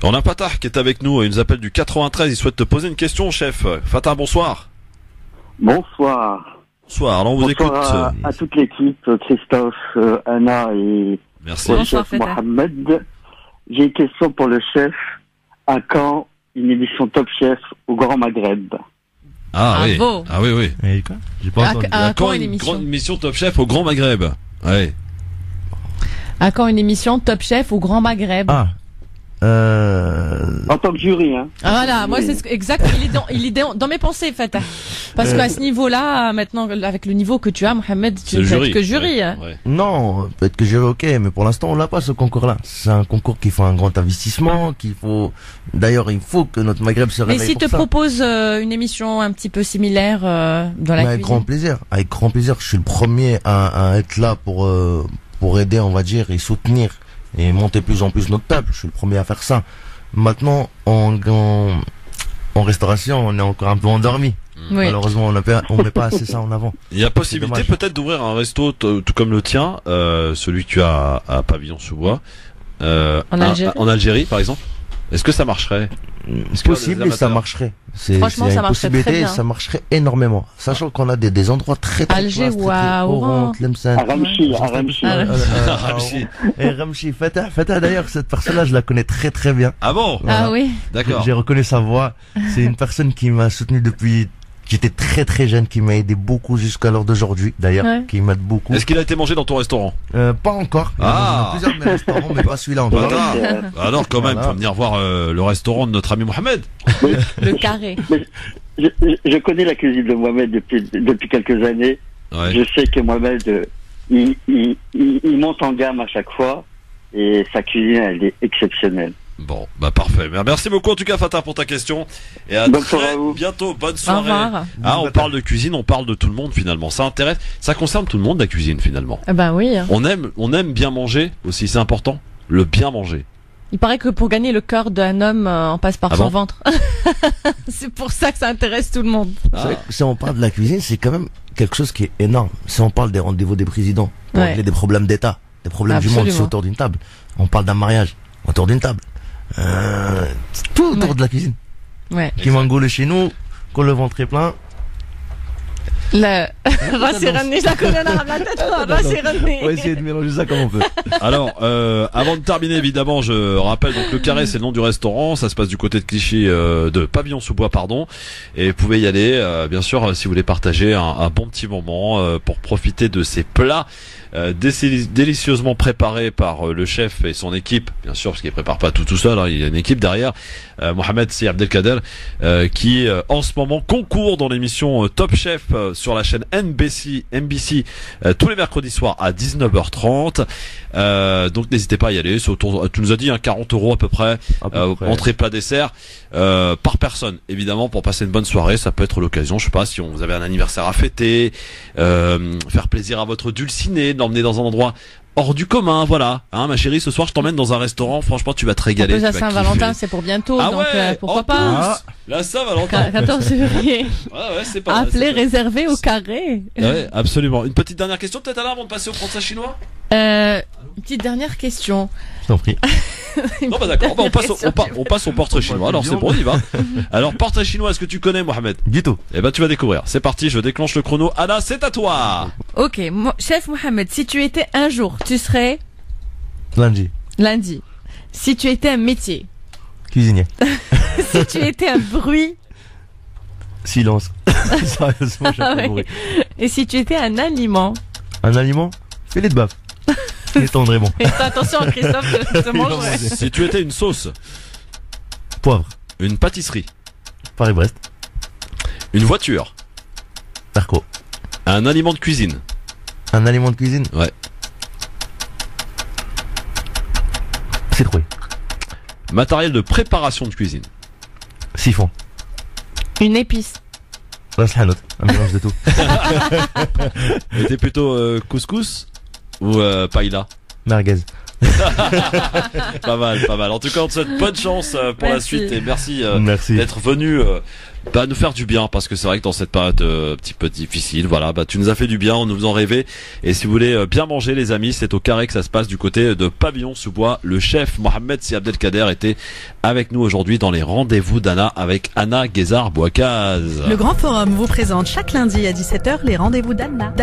On a Fatah qui est avec nous. Il nous appelle du 93. Il souhaite te poser une question, chef. Fatah, bonsoir. Bonsoir. Bonsoir. Alors on vous écoute. À toute l'équipe, Christophe, Anna et... Merci. Le chef Mohamed. J'ai une question pour le chef. À quand une émission Top Chef au Grand Maghreb? Oui. Ah oui. Et quoi? J'ai pas entendu. À quand une grande émission Top Chef au Grand Maghreb? Ouais. À quand une émission Top Chef au Grand Maghreb? En tant que jury, hein. Voilà, moi c'est exact. Il est dans mes pensées, Fatah. Parce qu'à ce niveau-là, maintenant, avec le niveau que tu as, Mohamed, tu ne peux être que jury. Ouais. Non, peut-être que jury, ok, mais pour l'instant, on l'a pas ce concours-là. C'est un concours qui faut un grand investissement, d'ailleurs, il faut que notre Maghreb se réveille. Mais si te propose une émission un petit peu similaire dans la cuisine. Avec grand plaisir. Avec grand plaisir. Je suis le premier à être là pour aider, on va dire, et soutenir. Et monter plus en plus notre table. Je suis le premier à faire ça. Maintenant, en restauration, on est encore un peu endormi. Oui. Malheureusement, on met pas assez ça en avant. Il y a possibilité peut-être d'ouvrir un resto tout comme le tien, celui que tu as à Pavillon-sous-Bois, en Algérie par exemple. Est-ce que ça marcherait? C'est possible et ça marcherait. Franchement, ça marcherait très bien. Ça marcherait énormément. Sachant qu'on a des endroits très Alger ou à Oran. Ramchi. Et Ramchi. Fatah d'ailleurs, cette personne-là, je la connais très très bien. Ah bon? Ah oui. D'accord. J'ai reconnu sa voix. C'est une personne qui m'a soutenu depuis... J'étais très très jeune, qui m'a aidé beaucoup jusqu'à l'heure d'aujourd'hui, d'ailleurs, qui m'aide beaucoup. Est-ce qu'il a été mangé dans ton restaurant? Pas encore. Il y a plusieurs de mes restaurants, mais pas celui-là encore. Alors quand même, faut venir voir le restaurant de notre ami Mohamed. Le carré. Je connais la cuisine de Mohamed depuis quelques années. Ouais. Je sais que Mohamed, il monte en gamme à chaque fois, et sa cuisine, elle est exceptionnelle. Bon, bah parfait. Merci beaucoup en tout cas Fatah pour ta question. Et à très bientôt. Bonne soirée. On parle de cuisine, on parle de tout le monde finalement. Ça intéresse, ça concerne tout le monde la cuisine finalement. Bah oui. On aime bien manger aussi, c'est important. Le bien manger. Il paraît que pour gagner le cœur d'un homme, on passe par son ventre. C'est pour ça que ça intéresse tout le monde. Si on parle de la cuisine, c'est quand même quelque chose qui est énorme. Si on parle des rendez-vous des présidents, on parle des problèmes d'État, des problèmes du monde, c'est autour d'une table. On parle d'un mariage, autour d'une table. Tout autour de la cuisine. Qui m'engoule chez nous, quand le ventre est plein. On va essayer de mélanger ça comme on peut. Alors, avant de terminer, évidemment, je rappelle donc le Carré, c'est le nom du restaurant. Ça se passe du côté de Clichy, de Pavillon-sous-Bois, pardon. Et vous pouvez y aller, bien sûr, si vous voulez partager un bon petit moment pour profiter de ces plats. Délicieusement préparé par le chef et son équipe, bien sûr, parce qu'il prépare pas tout seul, hein, il y a une équipe derrière, Mohamed Si Abdelkader, qui en ce moment concourt dans l'émission Top Chef sur la chaîne NBC tous les mercredis soirs à 19h30. Donc n'hésitez pas à y aller, c'est autour, tu nous as dit 40 € à peu près, entrée plat dessert par personne, évidemment, pour passer une bonne soirée. Ça peut être l'occasion, je sais pas, si vous avez un anniversaire à fêter, faire plaisir à votre dulciné, d'emmener dans un endroit hors du commun, voilà. Hein, ma chérie, ce soir, je t'emmène dans un restaurant. Franchement, tu vas te régaler. La Saint-Valentin, c'est pour bientôt. Ah donc, pourquoi pas? La Saint-Valentin. 14 février. Ouais, c'est pas appelé, réservé au Carré. Ouais, absolument. Une petite dernière question, peut-être, avant de passer au français chinois? Une petite dernière question. Je t'en prie. Non, bah d'accord. On passe au portrait chinois. Alors, c'est bon, on y va. Alors, portrait chinois, est-ce que tu connais, Mohamed? Du tout. Eh ben, tu vas découvrir. C'est parti, je déclenche le chrono. Anna, c'est à toi. Ok, chef Mohamed, si tu étais un jour, tu serais? Lundi. Si tu étais un métier? Cuisinier. Si tu étais un bruit? Silence. Sérieusement, bruit. Et si tu étais un aliment? Un aliment? Filet de bœuf. Et tendre et bon. Et attention, Christophe, te mange. Si tu étais une sauce? Poivre. Une pâtisserie? Paris-Brest. Une voiture? Perco. Un aliment de cuisine? Un aliment de cuisine? Ouais. Citrouille. Matériel de préparation de cuisine? Siphon. Une épice? Un mélange de tout. Et t'es plutôt couscous ou paella? Merguez. Pas mal. En tout cas, on te souhaite bonne chance pour la suite et merci. D'être venu nous faire du bien, parce que c'est vrai que dans cette période un petit peu difficile, voilà, tu nous as fait du bien, on nous en rêvait. Et si vous voulez bien manger, les amis, c'est au Carré que ça se passe du côté de Pavillon-sous-Bois. Le chef Mohamed Si Abdelkader était avec nous aujourd'hui dans les rendez-vous d'Anna avec Anna Guézard-Bouakaz. Le Grand Forum vous présente chaque lundi à 17h les rendez-vous d'Anna.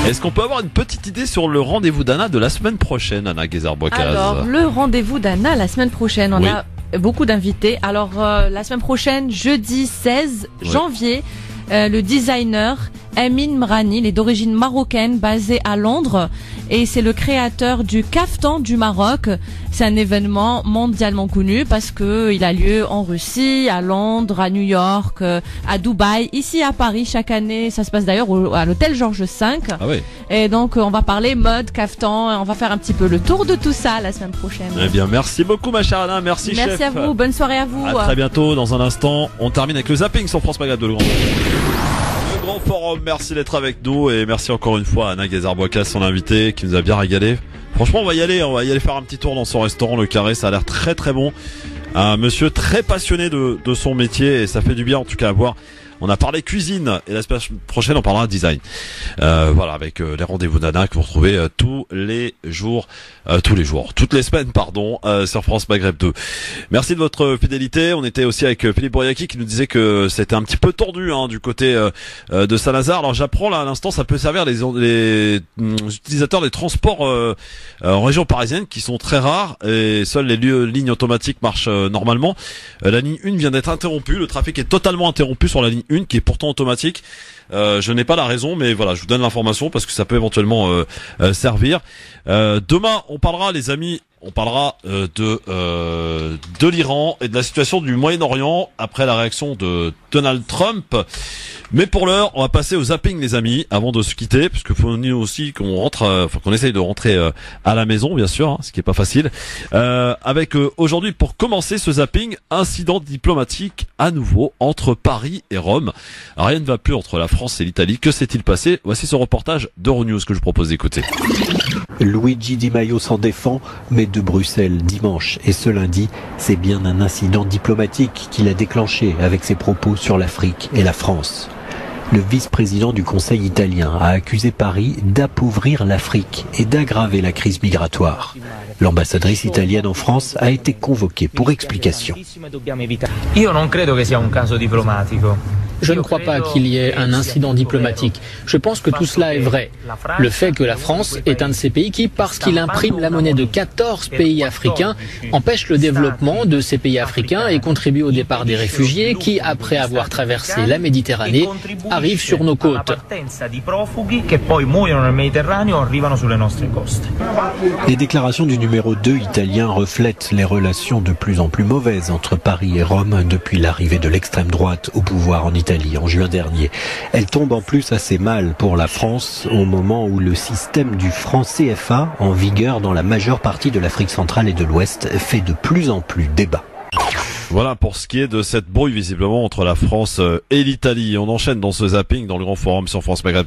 Est-ce qu'on peut avoir une petite idée sur le rendez-vous d'Anna de la semaine prochaine, Anna Guézard-Bouakaz? Alors, le rendez-vous d'Anna la semaine prochaine, on a beaucoup d'invités. Alors, la semaine prochaine, jeudi 16 janvier, le designer Amin Mrani, il est d'origine marocaine, basé à Londres, et c'est le créateur du Kaftan du Maroc. C'est un événement mondialement connu parce que il a lieu en Russie, à Londres, à New York, à Dubaï, ici à Paris chaque année. Ça se passe d'ailleurs à l'hôtel Georges V. Ah oui. Et donc on va parler mode, kaftan, on va faire un petit peu le tour de tout ça la semaine prochaine. Eh bien, merci beaucoup ma chère Anna, merci chef. Merci à vous, bonne soirée à vous. À très bientôt. Dans un instant, on termine avec le zapping sur France Maghreb de Le Grand Forum. Merci d'être avec nous et merci encore une fois à Anna Guézard-Bouakaz, son invité, qui nous a bien régalé. Franchement, on va y aller faire un petit tour dans son restaurant, le Carré. Ça a l'air très très bon. Un monsieur très passionné de son métier et ça fait du bien en tout cas à voir. On a parlé cuisine et la semaine prochaine on parlera design. Voilà, avec les rendez-vous d'Anna que vous retrouvez toutes les semaines, sur France Maghreb 2. Merci de votre fidélité. On était aussi avec Philippe Bouriaki qui nous disait que c'était un petit peu tordu du côté de Saint-Lazare. Alors j'apprends là à l'instant, ça peut servir les utilisateurs des transports en région parisienne qui sont très rares et seules les lignes automatiques marchent normalement. La ligne 1 vient d'être interrompue, le trafic est totalement interrompu sur la ligne 1 qui est pourtant automatique. Je n'ai pas la raison, mais voilà, je vous donne l'information parce que ça peut éventuellement servir. Demain, on parlera, les amis, de l'Iran et de la situation du Moyen-Orient après la réaction de Donald Trump. Mais pour l'heure, on va passer au zapping, les amis, avant de se quitter, parce qu'il faut nous aussi qu'on essaye de rentrer à la maison, bien sûr, ce qui est pas facile. Avec aujourd'hui, pour commencer ce zapping, incident diplomatique à nouveau entre Paris et Rome. Alors, rien ne va plus entre la France et l'Italie. Que s'est-il passé? Voici ce reportage d'Euronews que je vous propose d'écouter. Luigi Di Maio s'en défend, mais de Bruxelles dimanche et ce lundi, c'est bien un incident diplomatique qu'il a déclenché avec ses propos sur l'Afrique et la France. Le vice-président du Conseil italien a accusé Paris d'appauvrir l'Afrique et d'aggraver la crise migratoire. L'ambassadrice italienne en France a été convoquée pour explication. Je ne crois pas qu'il y ait un incident diplomatique. Je pense que tout cela est vrai. Le fait que la France est un de ces pays qui, parce qu'il imprime la monnaie de 14 pays africains, empêche le développement de ces pays africains et contribue au départ des réfugiés qui, après avoir traversé la Méditerranée, arrivent sur nos côtes. Les déclarations du numéro 2 italien reflètent les relations de plus en plus mauvaises entre Paris et Rome depuis l'arrivée de l'extrême droite au pouvoir en Italie en juin dernier. Elle tombe en plus assez mal pour la France au moment où le système du franc CFA, en vigueur dans la majeure partie de l'Afrique centrale et de l'Ouest, fait de plus en plus débat. Voilà pour ce qui est de cette brouille visiblement entre la France et l'Italie. On enchaîne dans ce zapping dans le grand forum sur France Maghreb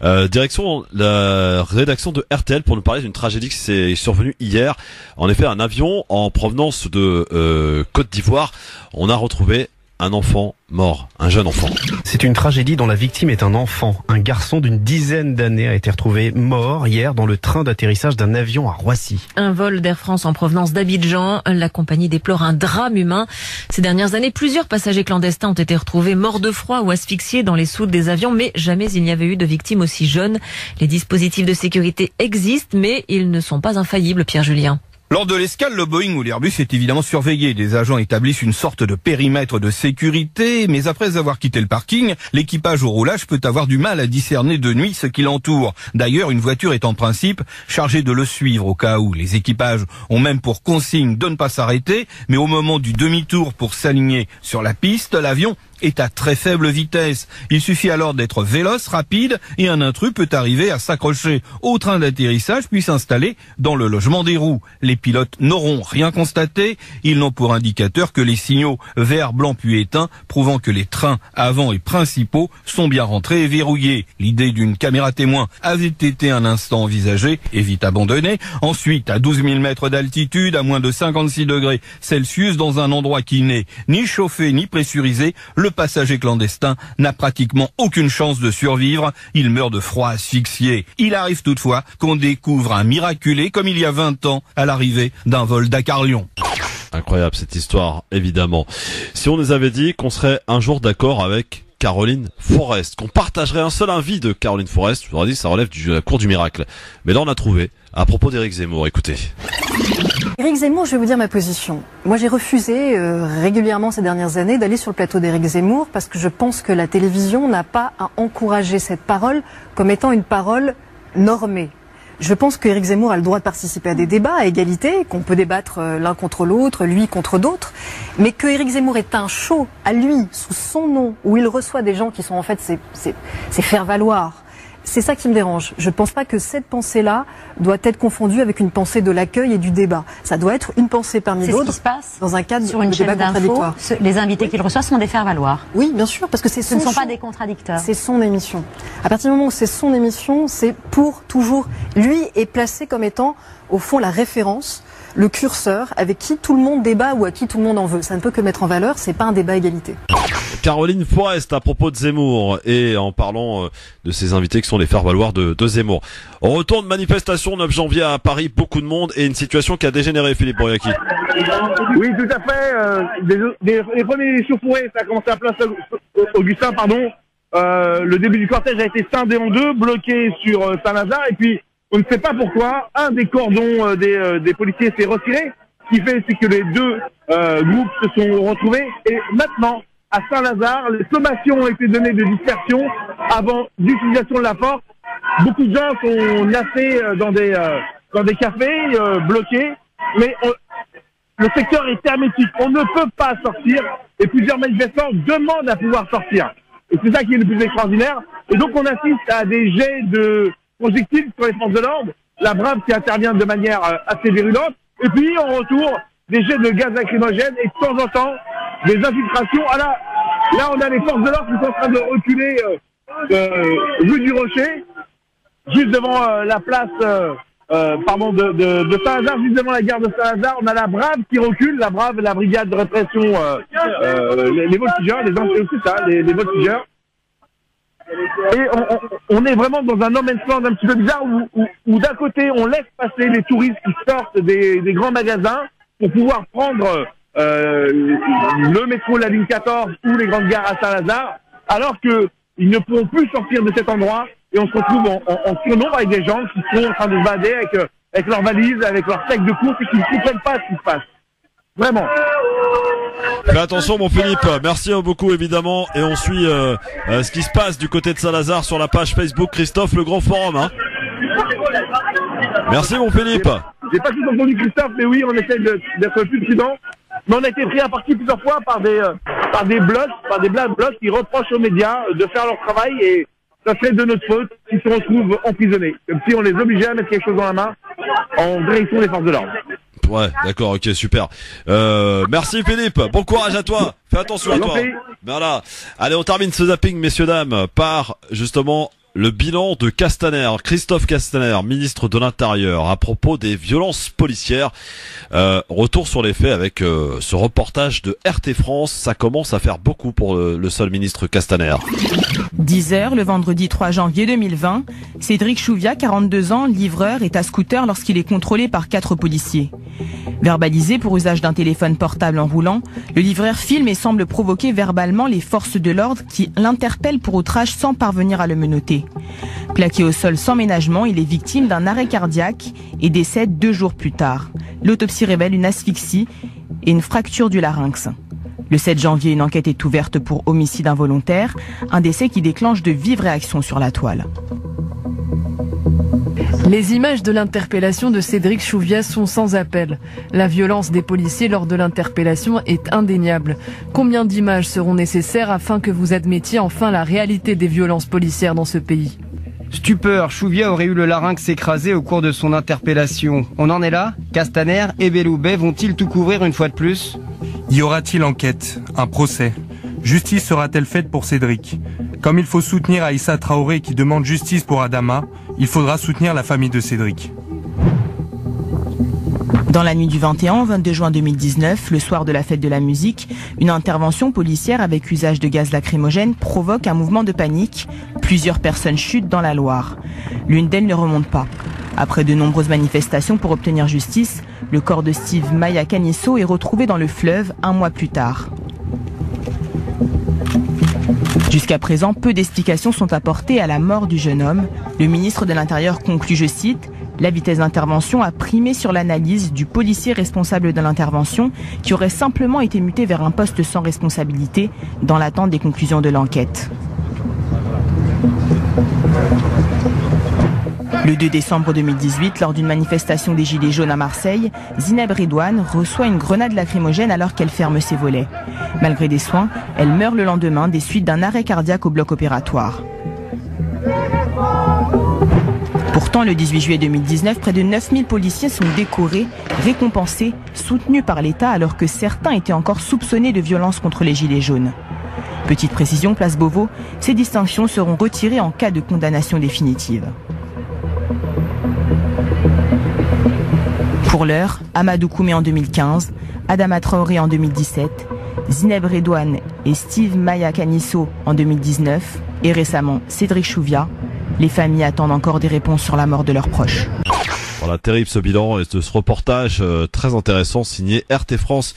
2. Direction la rédaction de RTL pour nous parler d'une tragédie qui s'est survenue hier. En effet, un avion en provenance de Côte d'Ivoire, on a retrouvé un enfant mort, un jeune enfant. C'est une tragédie dont la victime est un enfant. Un garçon d'une dizaine d'années a été retrouvé mort hier dans le train d'atterrissage d'un avion à Roissy. Un vol d'Air France en provenance d'Abidjan. La compagnie déplore un drame humain. Ces dernières années, plusieurs passagers clandestins ont été retrouvés morts de froid ou asphyxiés dans les soutes des avions, mais jamais il n'y avait eu de victimes aussi jeunes. Les dispositifs de sécurité existent, mais ils ne sont pas infaillibles, Pierre Julien. Lors de l'escale, le Boeing ou l'Airbus est évidemment surveillé. Des agents établissent une sorte de périmètre de sécurité, mais après avoir quitté le parking, l'équipage au roulage peut avoir du mal à discerner de nuit ce qui l'entoure. D'ailleurs, une voiture est en principe chargée de le suivre au cas où. Les équipages ont même pour consigne de ne pas s'arrêter, mais au moment du demi-tour pour s'aligner sur la piste, l'avion est à très faible vitesse. Il suffit alors d'être véloce, rapide, et un intrus peut arriver à s'accrocher au train d'atterrissage puis s'installer dans le logement des roues. Les pilotes n'auront rien constaté. Ils n'ont pour indicateur que les signaux vert, blanc puis éteints, prouvant que les trains avant et principaux sont bien rentrés et verrouillés. L'idée d'une caméra témoin avait été un instant envisagée et vite abandonnée. Ensuite, à 12 000 mètres d'altitude, à moins de 56 degrés Celsius, dans un endroit qui n'est ni chauffé ni pressurisé, le passager clandestin n'a pratiquement aucune chance de survivre. Il meurt de froid asphyxié. Il arrive toutefois qu'on découvre un miraculé comme il y a 20 ans à l'arrivée d'un vol Dakar-Lyon. Incroyable cette histoire, évidemment. Si on nous avait dit qu'on serait un jour d'accord avec Caroline Forest, qu'on partagerait un seul avis de Caroline Forest, je vous aurais dit ça relève de la cour du miracle. Mais là on a trouvé, à propos d'Éric Zemmour, écoutez. Éric Zemmour, je vais vous dire ma position. Moi, j'ai refusé régulièrement ces dernières années d'aller sur le plateau d'Éric Zemmour parce que je pense que la télévision n'a pas à encourager cette parole comme étant une parole normée. Je pense qu'Éric Zemmour a le droit de participer à des débats à égalité, qu'on peut débattre l'un contre l'autre, lui contre d'autres, mais que Éric Zemmour est un show à lui, sous son nom, où il reçoit des gens qui sont en fait ses faire-valoir. C'est ça qui me dérange. Je ne pense pas que cette pensée-là doit être confondue avec une pensée de l'accueil et du débat. Ça doit être une pensée parmi d'autres. C'est ce qui se passe dans un cadre sur une de chaîne débat contradictoire. Les invités qu'il reçoit sont des faire-valoir. Oui, bien sûr, parce que ce ne sont pas des contradicteurs. C'est son émission. À partir du moment où c'est son émission, c'est pour toujours. Lui est placé comme étant, au fond, la référence, le curseur avec qui tout le monde débat ou à qui tout le monde en veut. Ça ne peut que mettre en valeur, c'est pas un débat égalité. Caroline Forest à propos de Zemmour et en parlant de ses invités qui sont les faire-valoir de Zemmour. On retourne manifestation 9 janvier à Paris, beaucoup de monde et une situation qui a dégénéré, Philippe Bouriaki. Oui, tout à fait. Les premiers chauffourées, ça a commencé à Place Augustin, pardon. Le début du cortège a été scindé en deux, bloqué sur Saint-Lazare et puis on ne sait pas pourquoi un des cordons des policiers s'est retiré. Ce qui fait, c'est que les deux groupes se sont retrouvés et maintenant, à Saint-Lazare, les sommations ont été données de dispersion avant l'utilisation de la force. Beaucoup de gens sont nassés dans des cafés bloqués, mais le secteur est hermétique. On ne peut pas sortir et plusieurs manifestants demandent à pouvoir sortir. Et c'est ça qui est le plus extraordinaire. Et donc on assiste à des jets de projectiles sur les forces de l'ordre, la brave qui intervient de manière assez virulente, et puis en retour des jets de gaz lacrymogène et de temps en temps des infiltrations. Là on a les forces de l'ordre qui sont en train de reculer rue du Rocher, juste devant la place de Saint-Lazare, juste devant la gare de Saint-Lazare. On a la brave qui recule, la brave, la brigade de répression, les voltigeurs, les voltigeurs. Et on est vraiment dans un no man's land un petit peu bizarre où d'un côté on laisse passer les touristes qui sortent des grands magasins pour pouvoir prendre le métro, la ligne 14 ou les grandes gares à Saint-Lazare, alors que ils ne pourront plus sortir de cet endroit et on se retrouve en surnombre avec des gens qui sont en train de se balader avec leurs valises, avec leurs sacs de course et qui ne comprennent pas ce qui se passe. Vraiment. Fais attention mon Philippe, merci beaucoup évidemment et on suit ce qui se passe du côté de Saint-Lazare sur la page Facebook Christophe Le Grand Forum. Hein. Merci mon Philippe. J'ai pas tout entendu Christophe, mais oui, on essaie d'être plus prudent. Mais on a été pris à partie plusieurs fois par des black blocs qui reprochent aux médias de faire leur travail et ça serait de notre faute s'ils se retrouvent emprisonnés. Comme si on les obligeait à mettre quelque chose dans la main en direction des forces de l'ordre. Ouais, d'accord, ok, super. Merci Philippe, bon courage à toi. Fais attention à toi. Voilà. Allez, on termine ce zapping, messieurs, dames, par justement le bilan de Castaner, Christophe Castaner, ministre de l'Intérieur, à propos des violences policières. Retour sur les faits avec ce reportage de RT France. Ça commence à faire beaucoup pour le seul ministre Castaner. 10h, le vendredi 3 janvier 2020, Cédric Chouviat, 42 ans, livreur, est à scooter lorsqu'il est contrôlé par 4 policiers. Verbalisé pour usage d'un téléphone portable en roulant, le livreur filme et semble provoquer verbalement les forces de l'ordre qui l'interpellent pour outrage sans parvenir à le menotter. Plaqué au sol sans ménagement, il est victime d'un arrêt cardiaque et décède 2 jours plus tard. L'autopsie révèle une asphyxie et une fracture du larynx. Le 7 janvier, une enquête est ouverte pour homicide involontaire, un décès qui déclenche de vives réactions sur la toile. Les images de l'interpellation de Cédric Chouviat sont sans appel. La violence des policiers lors de l'interpellation est indéniable. Combien d'images seront nécessaires afin que vous admettiez enfin la réalité des violences policières dans ce pays ? Stupeur, Chouviat aurait eu le larynx écrasé au cours de son interpellation. On en est là ? Castaner et Belloubet vont-ils tout couvrir une fois de plus ? Y aura-t-il enquête, un procès ? Justice sera-t-elle faite pour Cédric ? Comme il faut soutenir Aïssa Traoré qui demande justice pour Adama, il faudra soutenir la famille de Cédric. Dans la nuit du 21 au 22 juin 2019, le soir de la fête de la musique, une intervention policière avec usage de gaz lacrymogène provoque un mouvement de panique. Plusieurs personnes chutent dans la Loire. L'une d'elles ne remonte pas. Après de nombreuses manifestations pour obtenir justice, le corps de Steve Maya Canisso est retrouvé dans le fleuve 1 mois plus tard. Jusqu'à présent, peu d'explications sont apportées à la mort du jeune homme. Le ministre de l'Intérieur conclut, je cite, « La vitesse d'intervention a primé sur l'analyse du policier responsable de l'intervention qui aurait simplement été muté vers un poste sans responsabilité dans l'attente des conclusions de l'enquête. » Le 2 décembre 2018, lors d'une manifestation des Gilets jaunes à Marseille, Zineb Redouane reçoit une grenade lacrymogène alors qu'elle ferme ses volets. Malgré des soins, elle meurt le lendemain des suites d'un arrêt cardiaque au bloc opératoire. Pourtant, le 18 juillet 2019, près de 9000 policiers sont décorés, récompensés, soutenus par l'État alors que certains étaient encore soupçonnés de violence contre les Gilets jaunes. Petite précision, place Beauvau, ces distinctions seront retirées en cas de condamnation définitive. Pour l'heure, Amadou Koumé en 2015, Adama Traoré en 2017, Zineb Redouane et Steve Maya Canisso en 2019 et récemment Cédric Chouviat. Les familles attendent encore des réponses sur la mort de leurs proches. Voilà, terrible ce bilan et ce reportage très intéressant signé RT France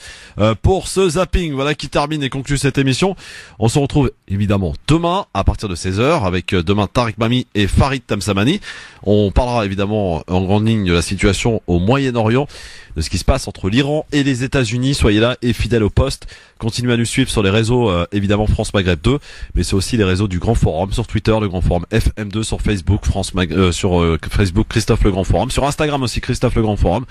pour ce zapping. Voilà qui termine et conclut cette émission. On se retrouve évidemment demain à partir de 16h avec demain Tariq Mami et Farid Tamsamani. On parlera évidemment en grande ligne de la situation au Moyen-Orient, de ce qui se passe entre l'Iran et les États-Unis. Soyez là et fidèles au poste. Continuez à nous suivre sur les réseaux évidemment France Maghreb 2, mais c'est aussi les réseaux du Grand Forum sur Twitter, le Grand Forum FM2, sur Facebook sur Facebook Christophe Le Grand Forum, sur Instagram aussi Christophe Le Grand Forum.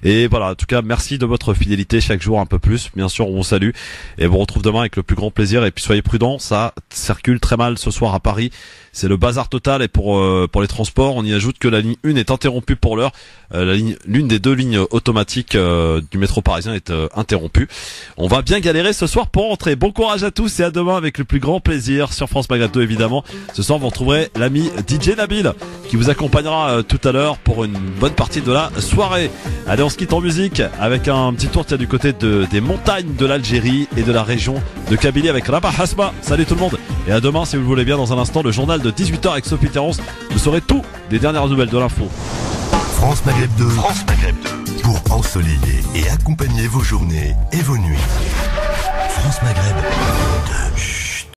Et voilà, en tout cas merci de votre fidélité chaque jour un peu plus. Bien sûr, on vous salue et on vous retrouve demain avec le plus grand plaisir. Et puis soyez prudents, ça circule très mal ce soir à Paris. C'est le bazar total et pour les transports, on y ajoute que la ligne 1 est interrompue pour l'heure. L'une des 2 lignes automatiques du métro parisien est interrompue. On va bien galérer ce soir pour rentrer. Bon courage à tous et à demain avec le plus grand plaisir sur France Maghreb 2 évidemment. Ce soir, vous retrouverez l'ami DJ Nabil qui vous accompagnera tout à l'heure pour une bonne partie de la soirée. Allez, on se quitte en musique avec un petit tour du côté des montagnes de l'Algérie et de la région de Kabylie avec Rabah Hasma. Salut tout le monde Et à demain si vous le voulez bien. Dans un instant, le journal de 18h avec Sophie Terrence. Vous saurez tout des dernières nouvelles de l'info. France Maghreb 2. France Maghreb 2. Pour ensoleiller et accompagner vos journées et vos nuits. France Maghreb 2.